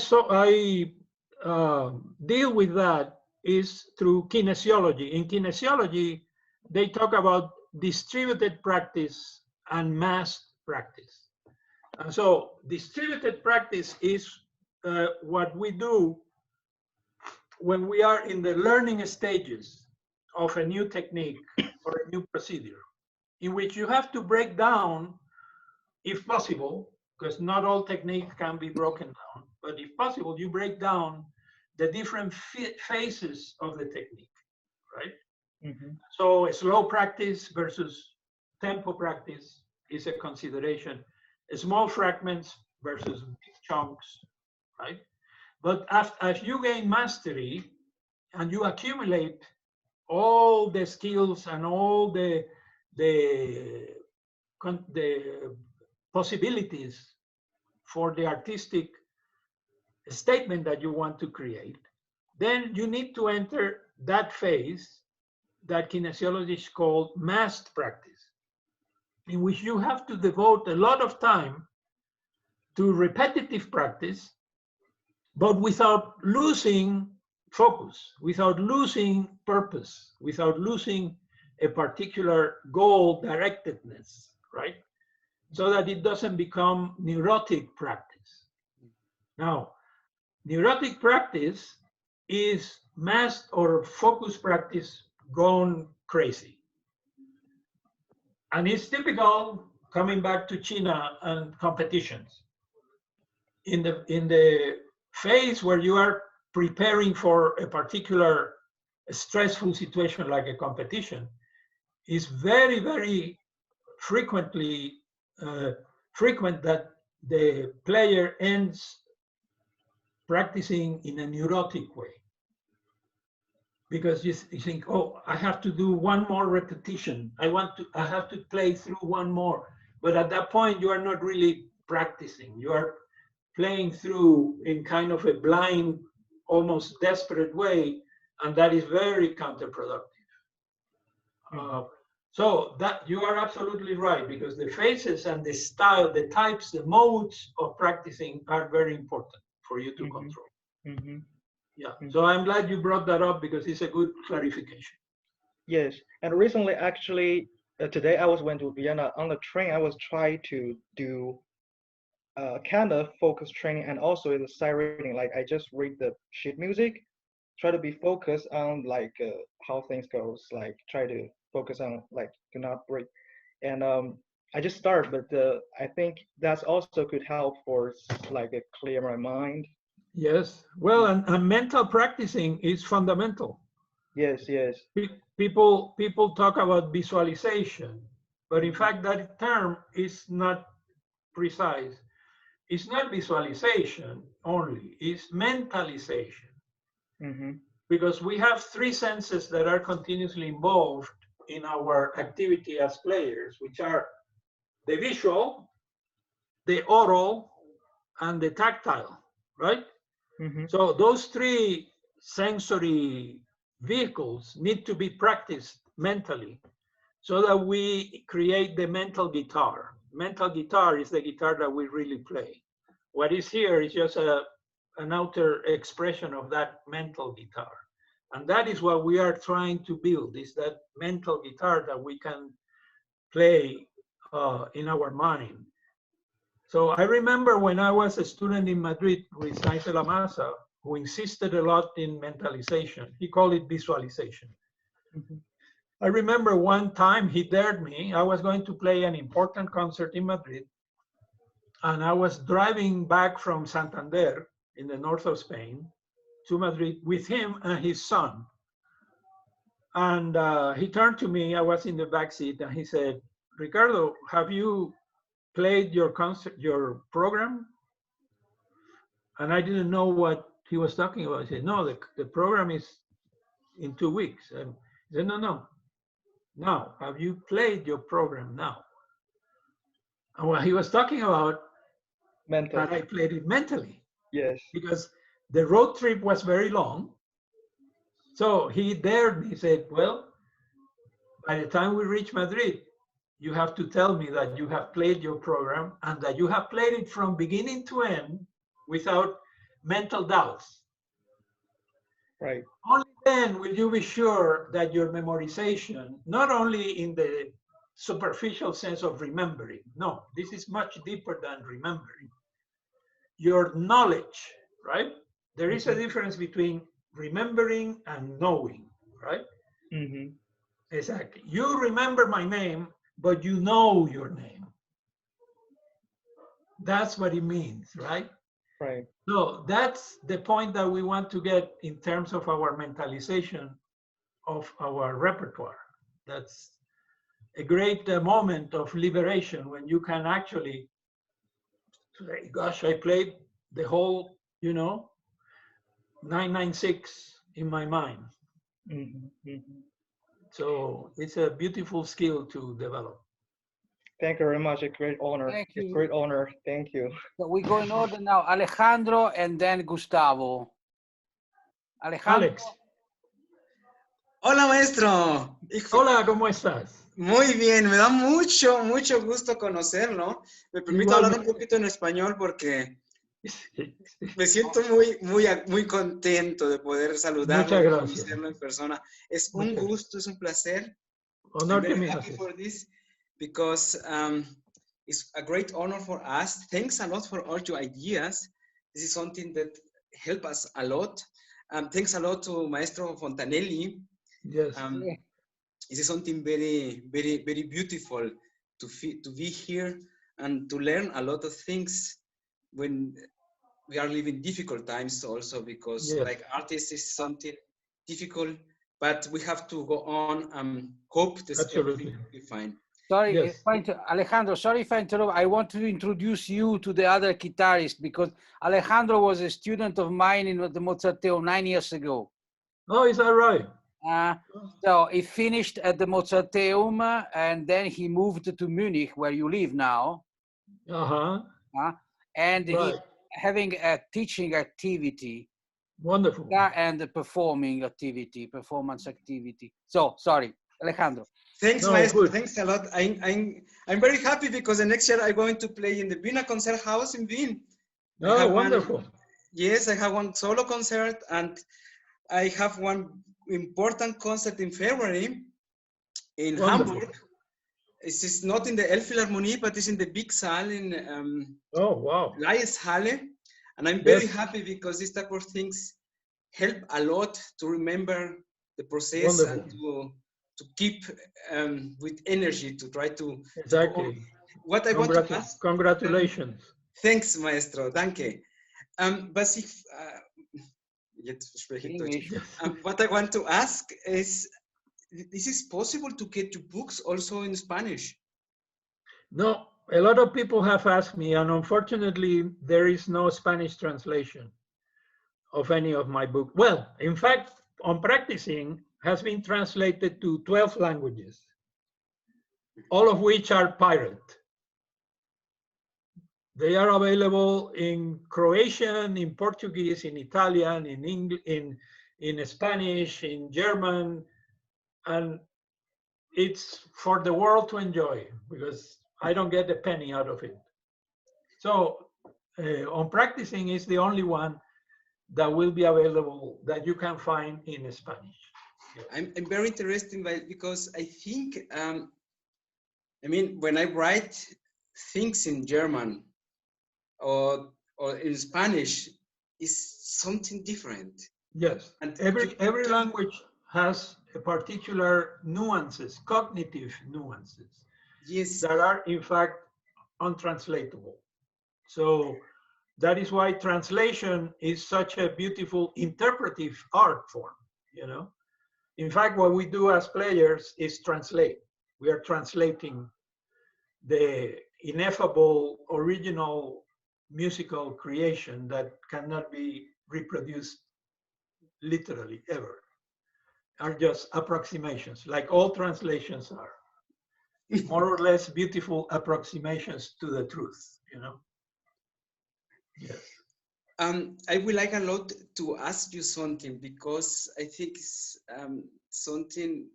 deal with that is through kinesiology. In kinesiology, they talk about distributed practice and massed practice. And so distributed practice is what we do when we are in the learning stages of a new technique or a new procedure, in which you have to break down, if possible, because not all technique can be broken down, but if possible, you break down the different phases of the technique, right? Mm-hmm. So a slow practice versus tempo practice is a consideration. Small fragments versus big chunks, right? But as you gain mastery and you accumulate all the skills and all the possibilities for the artistic statement that you want to create, then you need to enter that phase that kinesiologists call massed practice, in which you have to devote a lot of time to repetitive practice, but without losing focus, without losing purpose, without losing a particular goal directedness, right? So that it doesn't become neurotic practice. Now, neurotic practice is massed or focused practice gone crazy. And it's typical, coming back to China and competitions. In the phase where you are preparing for a particular stressful situation like a competition, is very, very frequent that the player ends practicing in a neurotic way. Because you think, oh, I have to do one more repetition. I have to play through one more. But at that point, you are not really practicing. You are playing through in kind of a blind, almost desperate way, and that is very counterproductive. So that you are absolutely right, because the phases and the style, the types, the modes of practicing are very important for you to control. Mm-hmm. Yeah, so I'm glad you brought that up because it's a good clarification. Yes, and recently, actually, today I went to Vienna on the train. I was trying to do kind of focus training and also the sight reading. Like I just read the sheet music, try to be focused on like how things goes. Like try to focus on like do not break. And I just started, but I think that's also could help for like clear my mind. Yes, well, and mental practicing is fundamental. Yes, yes. People talk about visualization, but in fact that term is not precise. It's not visualization only, it's mentalization. Mm-hmm. Because we have three senses that are continuously involved in our activity as players, which are the visual, the oral, and the tactile, right? Mm-hmm. So those three sensory vehicles need to be practiced mentally so that we create the mental guitar. Mental guitar is the guitar that we really play. What is here is just an outer expression of that mental guitar. And that is what we are trying to build, is that mental guitar that we can play in our mind. So I remember when I was a student in Madrid with Nigel Amasa, who insisted a lot in mentalization. He called it visualization. Mm-hmm. I remember one time he dared me. I was going to play an important concert in Madrid, and I was driving back from Santander in the north of Spain to Madrid with him and his son. And he turned to me, I was in the back seat, and he said, Ricardo, have you played your concert, your program? And I didn't know what he was talking about. He said, no, the program is in 2 weeks. And he said, no. Now, have you played your program now? And what he was talking about, Mental. and I played it mentally Yes. because the road trip was very long. So he dared me, he said, well, by the time we reach Madrid, you have to tell me that you have played your program and that you have played it from beginning to end without mental doubts. Right. Only then will you be sure that your memorization, not only in the superficial sense of remembering, no, this is much deeper than remembering. Your knowledge, right? There is a difference between remembering and knowing, right? Mm-hmm. Exactly. You remember my name, but you know your name. That's what it means, right? Right. So that's the point that we want to get in terms of our mentalization of our repertoire. That's a great moment of liberation when you can actually say, gosh, I played the whole, 996 in my mind. Mm-hmm. Mm-hmm. So it's a beautiful skill to develop. Thank you very much. A great honor. Thank It's you. great honor. Thank you. So we go in order now. Alejandro and then Gustavo. Alejandro. Alex, Hola, maestro. hola, ¿cómo estás? Muy bien, me da mucho, mucho gusto conocerlo. Me permito hablar un poquito en español porque me siento muy contento de poder saludarlo Muchas y gracias. conocerlo en persona. Es un gusto, es un placer. Honor I'm que very me happy haces. for this because it's a great honor for us. Thanks a lot for all your ideas. This is something that helps us a lot. Thanks a lot to Maestro Fontanelli. Yes. This is something very, very, very beautiful to be here and to learn a lot of things when we are living difficult times also, because Yes. like artists is something difficult, but we have to go on and hope that everything will be fine. Sorry, Yes. Alejandro, sorry if I interrupt. I want to introduce you to the other guitarist because Alejandro was a student of mine in the Mozarteum 9 years ago. Oh, is that right? So he finished at the Mozarteum and then he moved to Munich, where you live now. And Right. he's having a teaching activity. Wonderful. And a performing activity, performance activity. So, sorry, Alejandro. Thanks, No, Maestro. good. Thanks a lot. I'm very happy because the next year I'm going to play in the Wiener Konzerthaus in Wien. Oh, wonderful. Yes, I have one solo concert and I have one important concert in February in Hamburg. It is not in the Elbphilharmonie, but it's in the big saal in Oh, wow. Leishalle. And I'm very happy because these type of things help a lot to remember the process. Wonderful. And to keep with energy to try to. Exactly. What I want to ask. Congratulations. Thanks, Maestro. Danke. Was ich, jetzt spreche ich Deutsch. What I want to ask is it possible to get your books also in Spanish? No, a lot of people have asked me, and unfortunately, there is no Spanish translation of any of my books. Well, in fact, On Practicing has been translated to 12 languages, all of which are pirate. They are available in Croatian, in Portuguese, in Italian, in English, in Spanish, in German, and it's for the world to enjoy because I don't get a penny out of it. So On Practicing is the only one that will be available that you can find in Spanish. I'm very interested because I think, I mean, when I write things in German or in Spanish, it's something different. Yes, and every language has a particular nuances, cognitive nuances, yes, that are in fact untranslatable. So that is why translation is such a beautiful interpretive art form, you know. In fact, what we do as players is translate. We are translating the ineffable original musical creation that cannot be reproduced literally ever, are just approximations, like all translations are. More or less beautiful approximations to the truth, you know? Yes. I would like a lot to ask you something, because I think it's something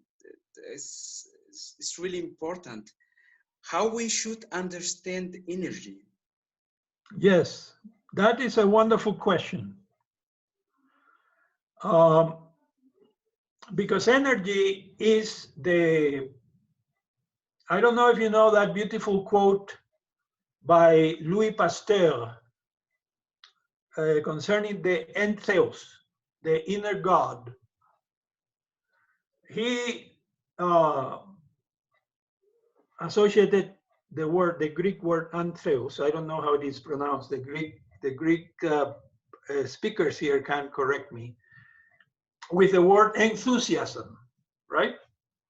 is really important. How we should understand energy? Yes, that is a wonderful question. Because energy is the, I don't know if you know that beautiful quote by Louis Pasteur concerning the entheos, the inner God. He associated the Greek word entheos. I don't know how it is pronounced. The Greek speakers here can correct me. With the word enthusiasm, right?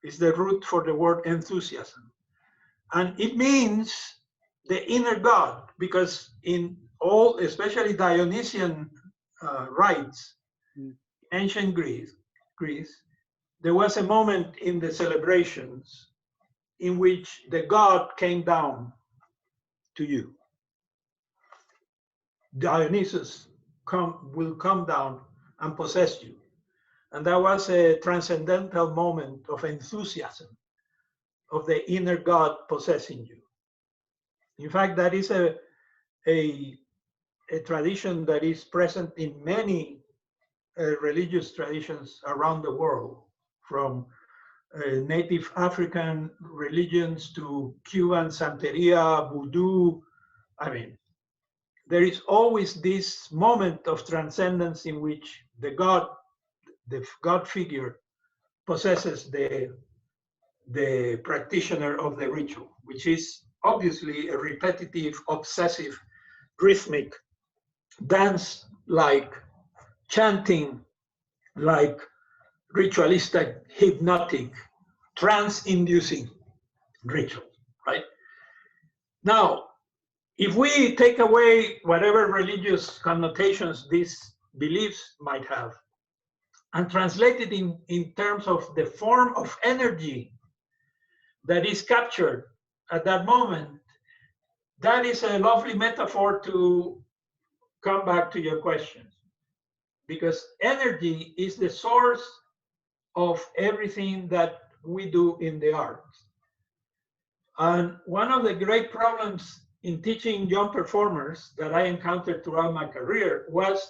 It's the root for the word enthusiasm. And it means the inner God, because in all, especially Dionysian rites, ancient Greece, there was a moment in the celebrations in which the God came down to you. Dionysus will come down and possess you. And that was a transcendental moment of enthusiasm, of the inner God possessing you. In fact, that is a tradition that is present in many religious traditions around the world, from native African religions to Cuban Santeria, Voodoo. I mean, there is always this moment of transcendence in which the God figure possesses the practitioner of the ritual, which is obviously a repetitive, obsessive, rhythmic dance, like chanting, like ritualistic, hypnotic, trance-inducing ritual, right? Now, if we take away whatever religious connotations these beliefs might have and translate it in terms of the form of energy that is captured at that moment, that is a lovely metaphor to come back to your question. Because energy is the source of everything that we do in the arts. And one of the great problems in teaching young performers that I encountered throughout my career was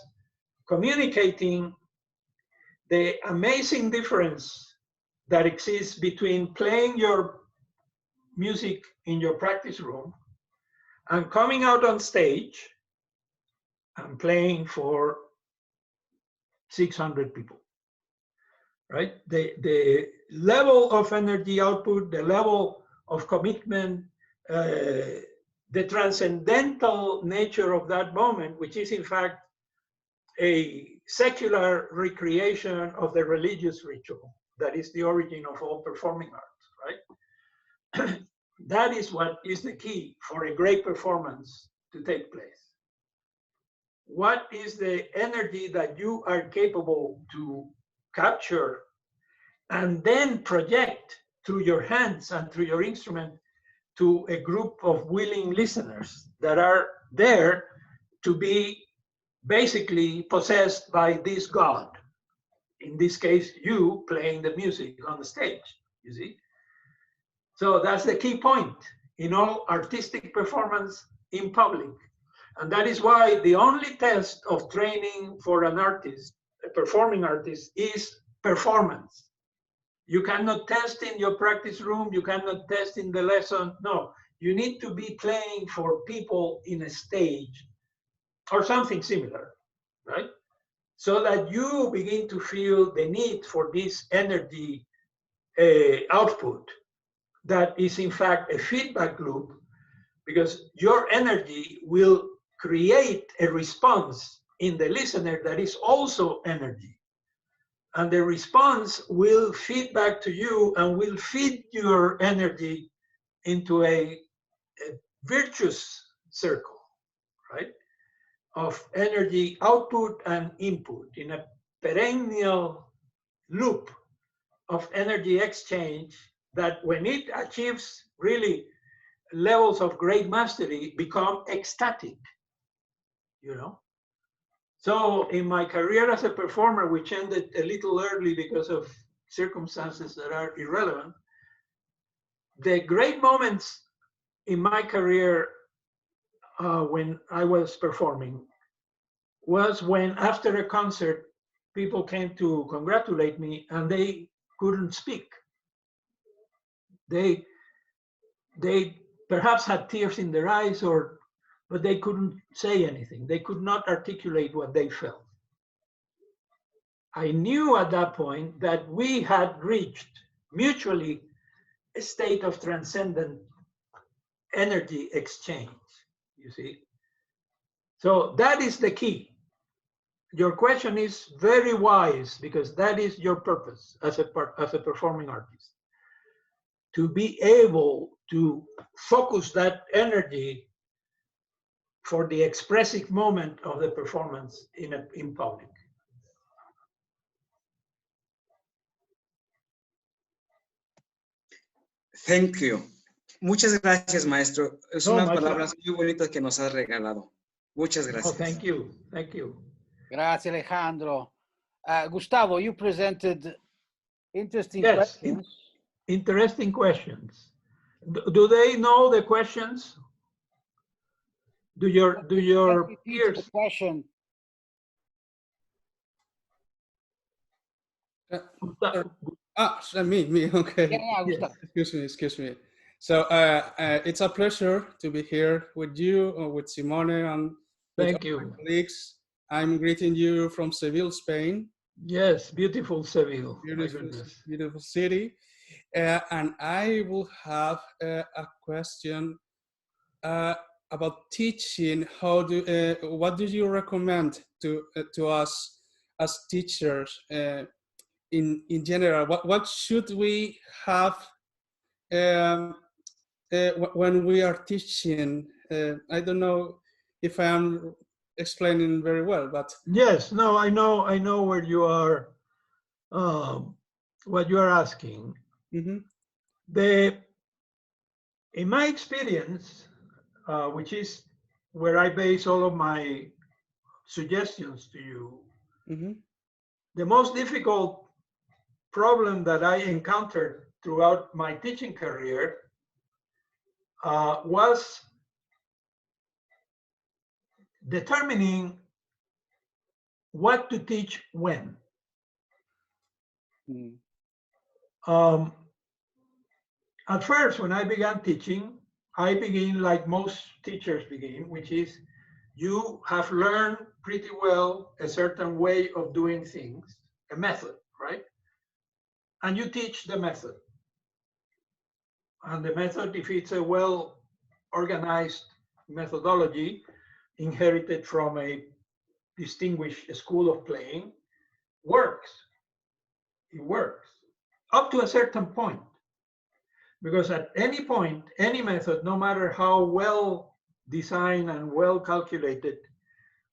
communicating the amazing difference that exists between playing your music in your practice room and coming out on stage and playing for 600 people, right? The level of energy output, the level of commitment, the transcendental nature of that moment, which is in fact a secular recreation of the religious ritual that is the origin of all performing arts, right? That is what is the key for a great performance to take place. What is the energy that you are capable to capture and then project through your hands and through your instrument to a group of willing listeners that are there to be basically possessed by this God? In this case, you playing the music on the stage, you see? So that's the key point in all artistic performance in public. And that is why the only test of training for an artist, a performing artist, is performance. You cannot test in your practice room, you cannot test in the lesson. No, you need to be playing for people in a stage or something similar, right? So that you begin to feel the need for this energy output that is in fact a feedback loop, because your energy will create a response in the listener that is also energy. And the response will feed back to you and will feed your energy into a a virtuous circle, right, of energy output and input in a perennial loop of energy exchange that when it achieves really levels of great mastery become ecstatic, you know. So in my career as a performer, which ended a little early because of circumstances that are irrelevant, the great moments in my career when I was performing was when after a concert, people came to congratulate me and they couldn't speak. They perhaps had tears in their eyes, but they couldn't say anything. They could not articulate what they felt. I knew at that point that we had reached mutually a state of transcendent energy exchange, you see. So that is the key. Your question is very wise because that is your purpose as a performing artist. To be able to focus that energy for the expressive moment of the performance in public. Thank you. Muchas gracias, maestro. Es unas palabras muy bonitas que nos has regalado. Muchas gracias. Oh, thank you. Thank you. Grazie, Alejandro. Gustavo, you presented interesting questions. Interesting questions. Do they know the questions? Do your peers? Question. Me. Okay. Yeah, Excuse me. So it's a pleasure to be here with you, with Simone, and with Thank you. my colleagues. I'm greeting you from Seville, Spain. Yes, beautiful Seville. Beautiful city. And I will have a question about teaching. What do you recommend to us as teachers in general? What should we have when we are teaching? I don't know if I am explaining very well, but yes, no, I know where you are, what you are asking. Mm-hmm. In my experience, which is where I base all of my suggestions to you, mm-hmm. the most difficult problem that I encountered throughout my teaching career was determining what to teach when. At first, when I began teaching, I began like most teachers begin, which is you have learned pretty well a certain way of doing things, a method, right? And you teach the method. And the method, if it's a well-organized methodology inherited from a distinguished school of playing, works. It works up to a certain point. Because at any point, any method, no matter how well designed and well calculated,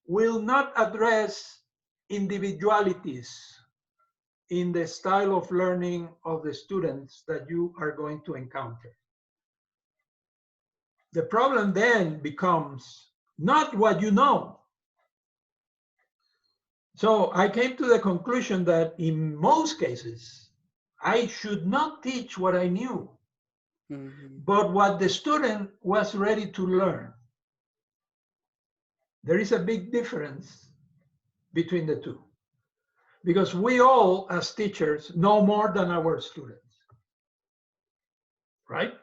will not address individualities in the style of learning of the students that you are going to encounter. The problem then becomes not what you know. So I came to the conclusion that in most cases, I should not teach what I knew, but what the student was ready to learn. There is a big difference between the two, because we all, as teachers, know more than our students, right?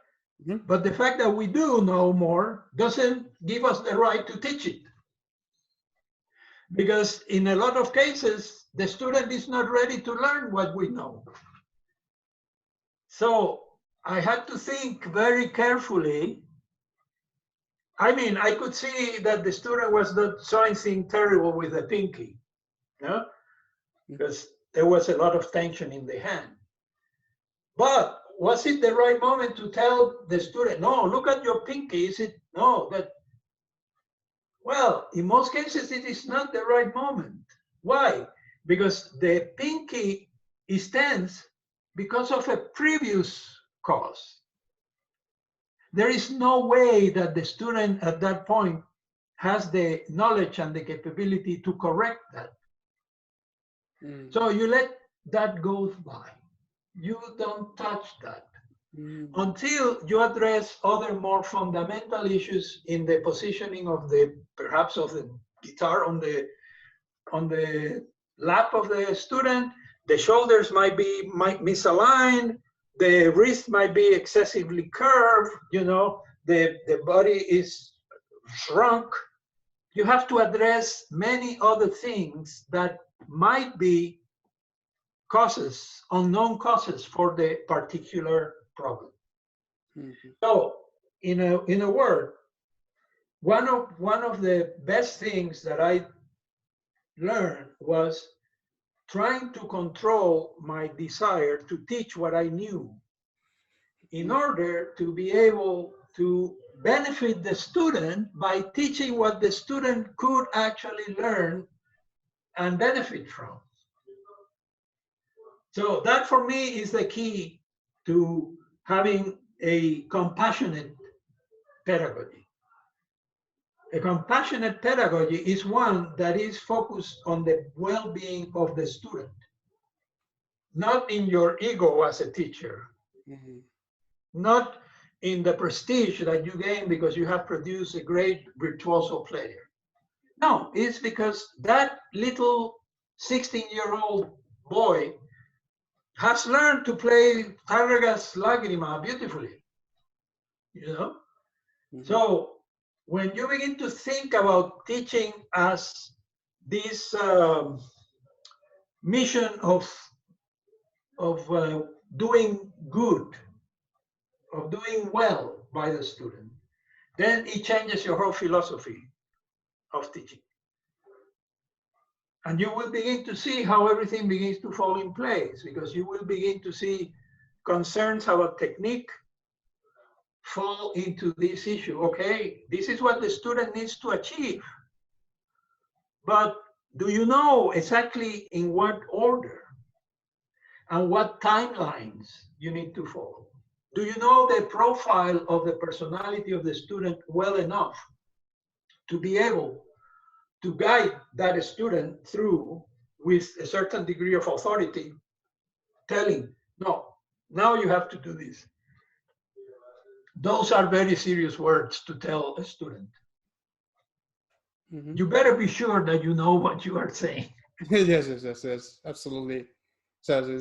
Mm-hmm. But the fact that we do know more doesn't give us the right to teach it. Because in a lot of cases, the student is not ready to learn what we know. So I had to think very carefully. I mean, I could see that the student was not doing something terrible with the pinky, you know? Because there was a lot of tension in the hand. But was it the right moment to tell the student, no, look at your pinky, is it? No, that, well, in most cases, it is not the right moment. Why? Because the pinky is tense because of a previous cause. There is no way that the student at that point has the knowledge and the capability to correct that. So you let that go by. You don't touch that until you address other more fundamental issues in the positioning of the, perhaps of the guitar on the lap of the student. The shoulders might misaligned, the wrist might be excessively curved, you know, the body is shrunk. You have to address many other things that might be causes, unknown causes for the particular problem. So, in a word, one of the best things that I learned was trying to control my desire to teach what I knew in order to be able to benefit the student by teaching what the student could actually learn and benefit from. So that for me is the key to having a compassionate pedagogy. A compassionate pedagogy is one that is focused on the well-being of the student, not in your ego as a teacher, not in the prestige that you gain because you have produced a great virtuoso player. No, it's because that little 16-year-old boy has learned to play Tarragas Lagrima beautifully, you know? So when you begin to think about teaching as this mission of doing good, of doing well by the student, then it changes your whole philosophy of teaching. And you will begin to see how everything begins to fall in place, because you will begin to see concerns about technique fall into this issue. Okay, this is what the student needs to achieve. But do you know exactly in what order and what timelines you need to follow? Do you know the profile of the personality of the student well enough to be able to guide that student through with a certain degree of authority, telling, no, now you have to do this? Those are very serious words to tell a student. You better be sure that you know what you are saying. Yes, absolutely. So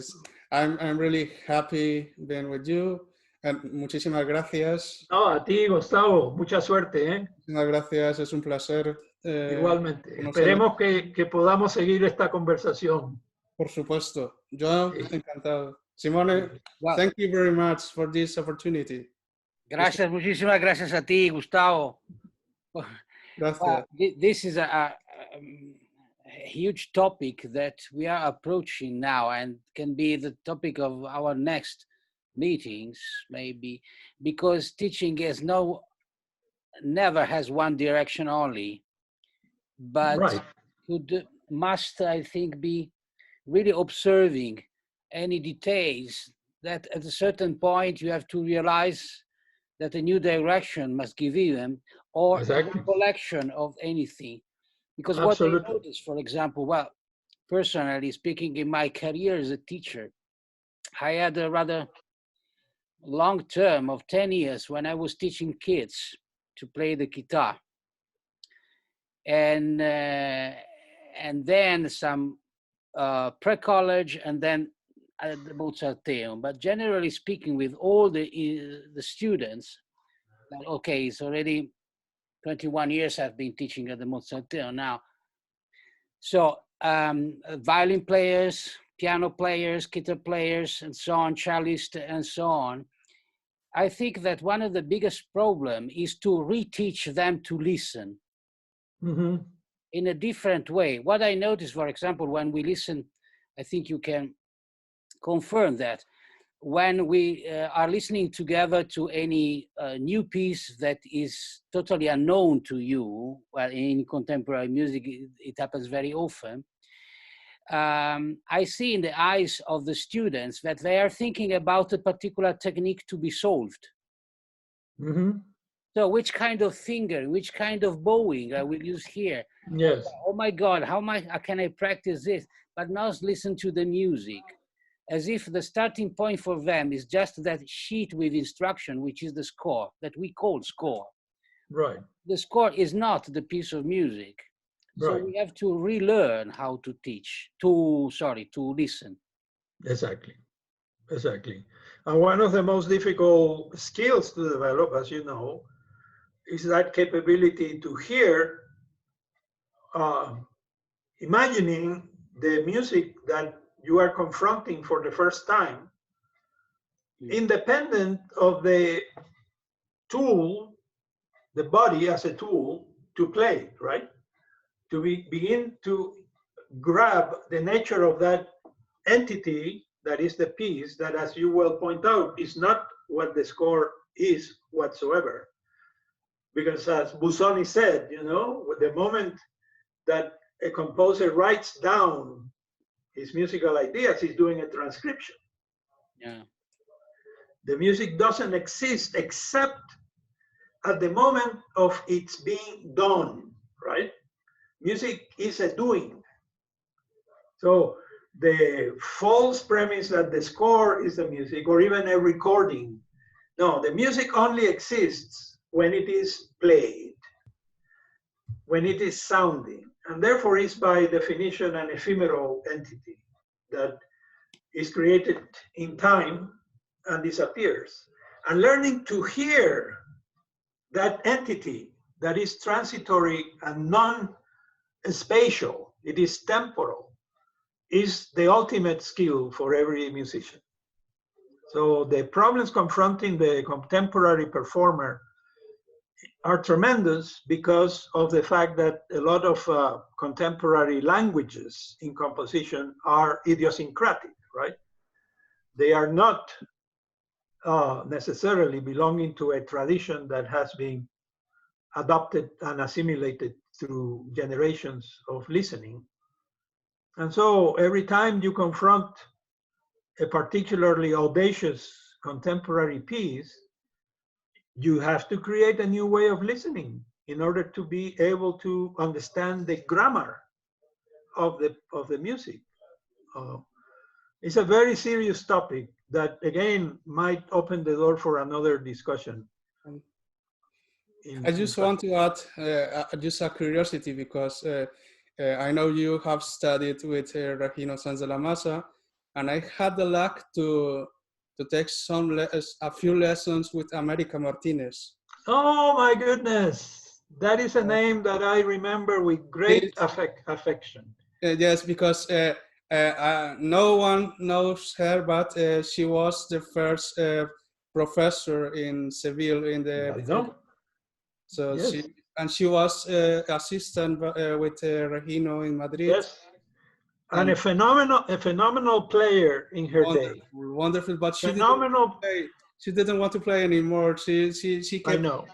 I'm really happy being with you. And muchísimas gracias. No, a ti, Gustavo, mucha suerte, ¿eh? Muchísimas gracias, es un placer. Igualmente. Esperemos que podamos seguir esta conversación. Por supuesto, yo encantado. Simone, thank you very much for this opportunity. Gracias, muchísimas gracias a ti, Gustavo. Gracias. This is a huge topic that we are approaching now and can be the topic of our next meetings, maybe, because teaching is never has one direction only, but must, I think, be really observing any details that at a certain point you have to realize that a new direction must give them, or a collection of anything. Because what I noticed, for example, well, personally speaking, in my career as a teacher, I had a rather long term of 10 years when I was teaching kids to play the guitar. And then some pre-college, and then at the Mozarteum. But generally speaking, with all the students, like, okay, it's already 21 years I've been teaching at the Mozarteum now. So violin players, piano players, guitar players, and so on, cellists, and so on. I think that one of the biggest problems is to reteach them to listen in a different way. What I noticed, for example, when we listen, I think you can confirm that when we are listening together to any new piece that is totally unknown to you, well, in contemporary music, it happens very often. I see in the eyes of the students that they are thinking about a particular technique to be solved. Mm-hmm. So which kind of finger, which kind of bowing I will use here? Yes. Oh my God, how can I practice this? But now listen to the music, as if the starting point for them is just that sheet with instruction, which is the score, that we call score. Right. The score is not the piece of music. So Right. we have to relearn how to teach, to listen. Exactly. Exactly. And one of the most difficult skills to develop, as you know, is that capability to hear, imagining the music that you are confronting for the first time, independent of the tool, the body as a tool to play, right? To begin to grab the nature of that entity that is the piece that, as you well point out, is not what the score is whatsoever. Because as Busoni said, you know, the moment that a composer writes down his musical ideas, he's doing a transcription. Yeah. The music doesn't exist except at the moment of its being done, right? Music is a doing. So the false premise that the score is the music, or even a recording, no, the music only exists when it is played, when it is sounding, and therefore is by definition an ephemeral entity that is created in time and disappears. And learning to hear that entity that is transitory and non-spatial, it is temporal, is the ultimate skill for every musician. So the problems confronting the contemporary performer are tremendous because of the fact that a lot of contemporary languages in composition are idiosyncratic, right? They are not necessarily belonging to a tradition that has been adopted and assimilated through generations of listening. And so every time you confront a particularly audacious contemporary piece, you have to create a new way of listening in order to be able to understand the grammar of the music. It's a very serious topic that, again, might open the door for another discussion. I just want to add just a curiosity, because I know you have studied with Regino Sáenz de la Maza, and I had the luck to take a few lessons with America Martinez. Oh my goodness, that is a name that I remember with great affection. Yes, because no one knows her, but she was the first professor in Seville in the. I know. So yes. she was assistant with Regino in Madrid. Yes, and a phenomenal player in her day. Wonderful, but she phenomenal. She didn't want to play anymore. She kept I know.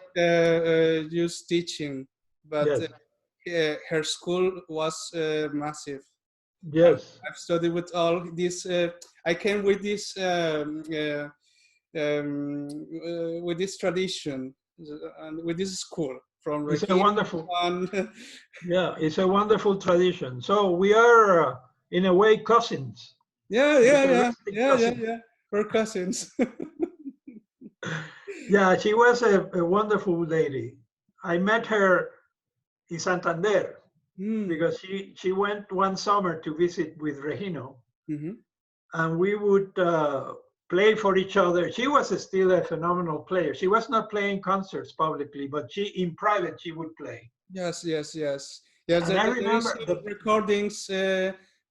Just teaching, but yes. Her school was massive. Yes, I've studied with all this. I came with this with this tradition and with this school from. It's a wonderful. Yeah, it's a wonderful tradition. So we are in a way cousins. Yeah. We're cousins. Yeah, she was a wonderful lady. I met her in Santander because she went one summer to visit with Regino, and we would play for each other. She was still a phenomenal player. She was not playing concerts publicly, but in private she would play. Yes. And I remember the recordings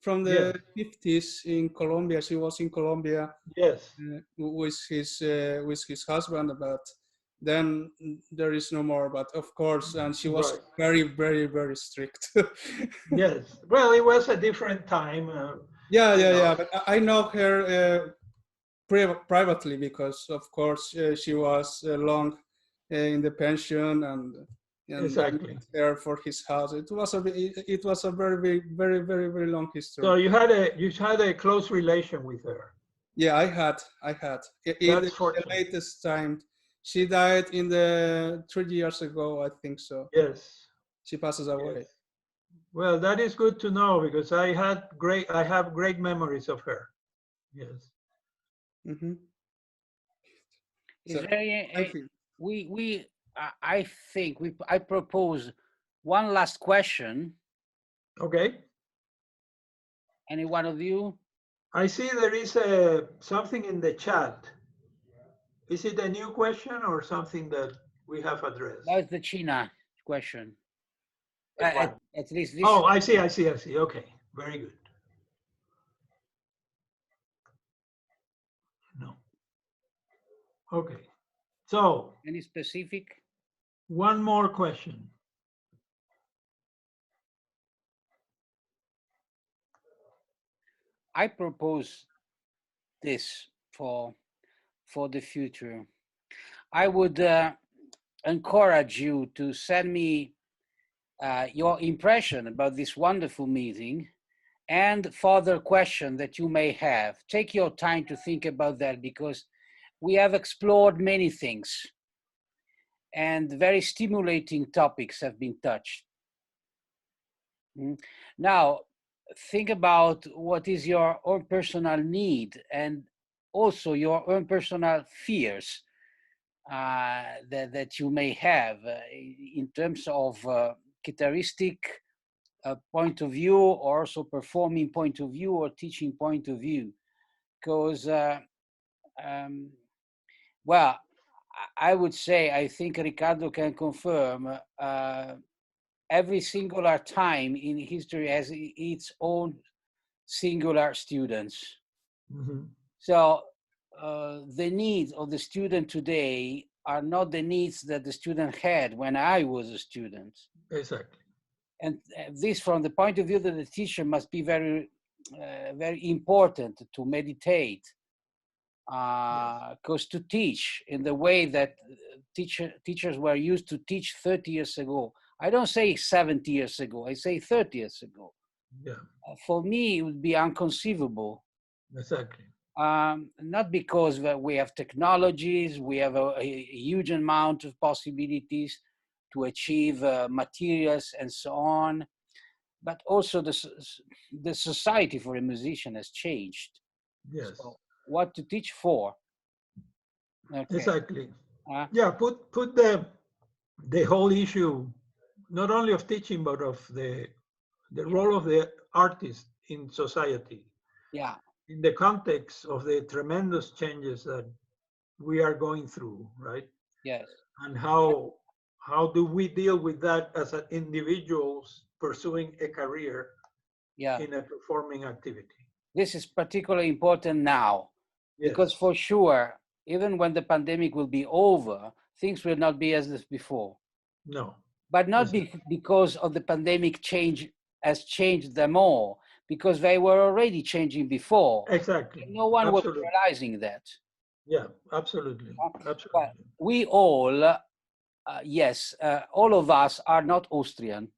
from the 50s in Colombia. She was in Colombia. Yes. With his husband, but then there is no more. But of course, and she was very, very, very strict. Yes. Well, it was a different time. Yeah. But I know her privately, because of course she was long in the pension, and Exactly. there for his house. It was a very long history. So you had a close relation with her. Yeah, I had in That's the fortunate. latest time. She died in the 3 years ago, I think so. Yes. She passes away. Yes. Well, that is good to know, because I have great memories of her. Yes. Mm-hmm. Is So, there thank you. I think I propose one last question. Okay. Any one of you? I see there is something in the chat. Is it a new question or something that we have addressed? That's the China question. Which one? At least this. Oh, I see. Okay, very good. No. Okay. So Any specific? one more question. I propose this for the future. I would encourage you to send me your impression about this wonderful meeting and further question that you may have. Take your time to think about that, because we have explored many things and very stimulating topics have been touched. Now, think about what is your own personal need and also your own personal fears that you may have in terms of guitaristic point of view, or also performing point of view, or teaching point of view. Because, well, I would say, I think Ricardo can confirm, every singular time in history has its own singular students. Mm-hmm. So the needs of the student today are not the needs that the student had when I was a student. Exactly. And this, from the point of view that the teacher must be very important to meditate, because to teach in the way that teachers were used to teach 30 years ago, I don't say 70 years ago, I say 30 years ago. Yeah. For me, it would be inconceivable. Exactly. Not because we have technologies, we have a huge amount of possibilities to achieve materials and so on, but also the society for a musician has changed. Yes. So what to teach for? Okay. Exactly. Yeah. Put the whole issue, not only of teaching, but of the role of the artist in society. Yeah. In the context of the tremendous changes that we are going through, right? Yes. And how do we deal with that as individuals pursuing a career in a performing activity? This is particularly important now, because for sure, even when the pandemic will be over, things will not be as before. No. But not because of the pandemic has changed them all, because they were already changing before. Exactly. No one was realizing that. Yeah, absolutely. Absolutely. But we all, all of us are not Austrian.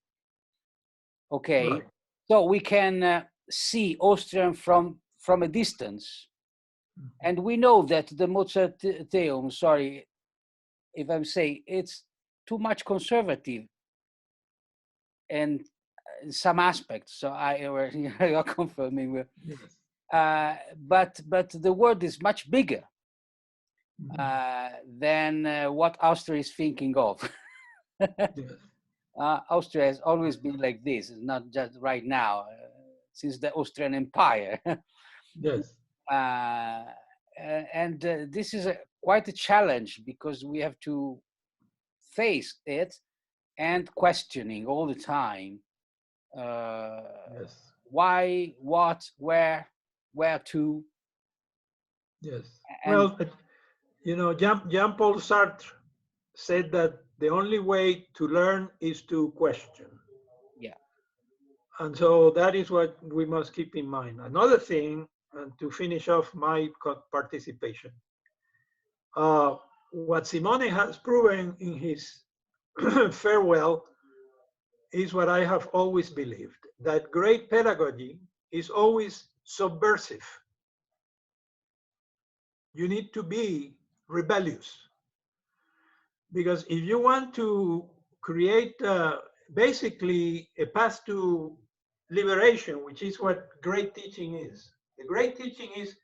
Okay. Right. So we can see Austrian from a distance. And we know that the Mozarteum, sorry if I'm saying, it's too much conservative and in some aspects. So you're confirming with. Yes. But the world is much bigger than what Austria is thinking of. Yes. Austria has always been like this. It's not just right now, since the Austrian Empire. Yes. And this is quite a challenge, because we have to face it and questioning all the time. Yes. Why, what, where to? Yes. And, well, Jean-Paul Sartre said that the only way to learn is to question. Yeah. And so that is what we must keep in mind. Another thing, to finish off my participation. What Simone has proven in his farewell is what I have always believed, that great pedagogy is always subversive. You need to be rebellious, because if you want to create basically a path to liberation, which is what great teaching is. The great teaching is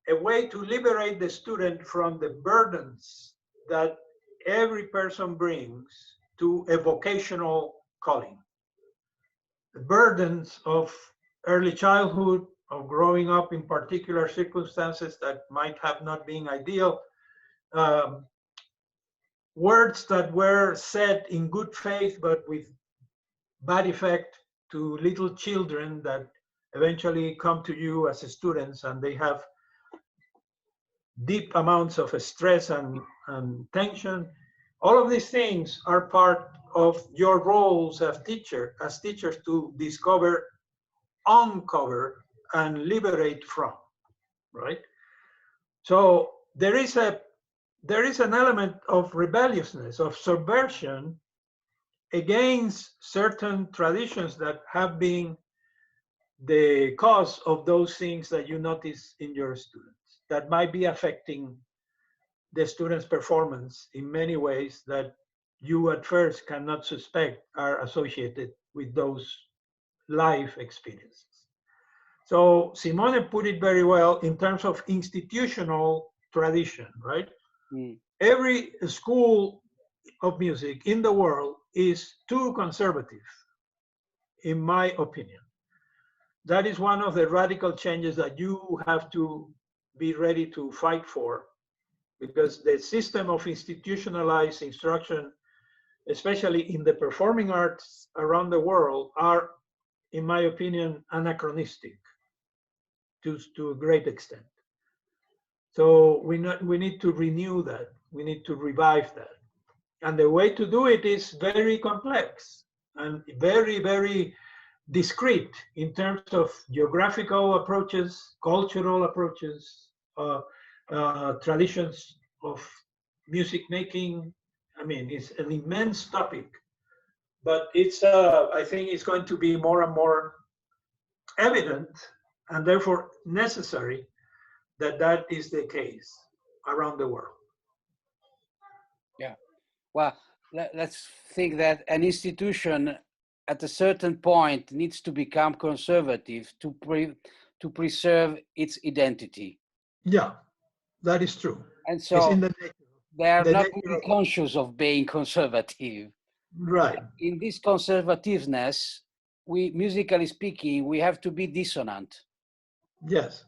a way to liberate the student from the burdens that every person brings to a vocational calling. The burdens of early childhood, of growing up in particular circumstances that might have not been ideal, words that were said in good faith but with bad effect to little children that eventually come to you as students, and they have deep amounts of stress and tension. All of these things are part of your roles as teachers to discover, uncover, and liberate from, right? So there is an element of rebelliousness, of subversion against certain traditions that have been the cause of those things that you notice in your students that might be affecting the students' performance in many ways that you at first cannot suspect are associated with those life experiences. So Simone put it very well in terms of institutional tradition, right? Mm. Every school of music in the world is too conservative, in my opinion. That is one of the radical changes that you have to be ready to fight for, because the system of institutionalized instruction, especially in the performing arts around the world, are, in my opinion, anachronistic to a great extent. So we need to renew that. We need to revive that. And the way to do it is very complex and very, very discrete in terms of geographical approaches, cultural approaches, traditions of music making. I mean, it's an immense topic, but it's I think it's going to be more and more evident, and therefore necessary, that that is the case around the world. Yeah, well, let's think that an institution at a certain point needs to become conservative to preserve its identity. Yeah, that is true. And so they are not really conscious of being conservative. Right. In this conservativeness, we, musically speaking, we have to be dissonant. Yes.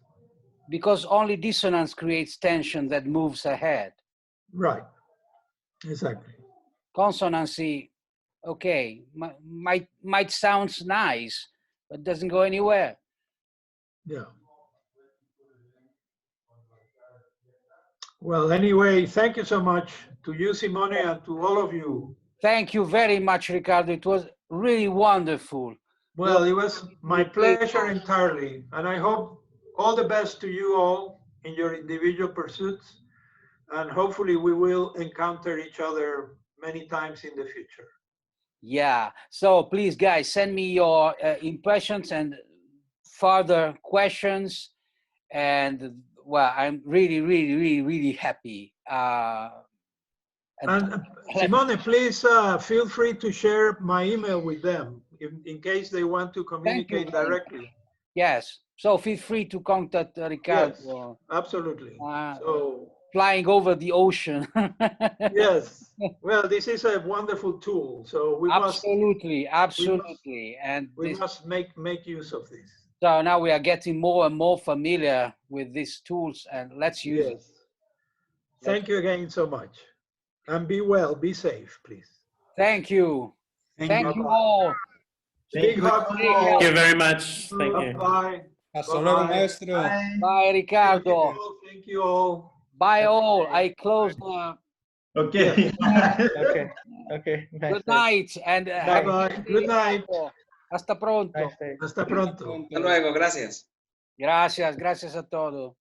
Because only dissonance creates tension that moves ahead. Right. Exactly. Consonancy, okay, might sound nice, but doesn't go anywhere. Yeah. Well, anyway, thank you so much to you, Simone, and to all of you. Thank you very much, Ricardo. It was really wonderful. Well, it was my pleasure entirely, and I hope all the best to you all in your individual pursuits, and hopefully we will encounter each other many times in the future. Yeah, so please, guys, send me your impressions and further questions, and well, I'm really happy. And Simone, please feel free to share my email with them in case they want to communicate directly. Yes, so feel free to contact Ricardo. Yes, absolutely. So flying over the ocean. Yes, well, this is a wonderful tool, so we absolutely. And we must make use of this. So now we are getting more and more familiar with these tools, and let's use it. Thank you again so much. And be well, be safe, please. Thank you. Thank you all. Big hug to all. Thank you very much. Thank you. Bye. Hasta luego, maestro. Bye, Ricardo. Thank you all. Bye all. I close the... Okay. Okay. Good night. And bye-bye. Good night. Hasta pronto. Hasta pronto. Hasta luego. Gracias. Gracias, gracias a todos.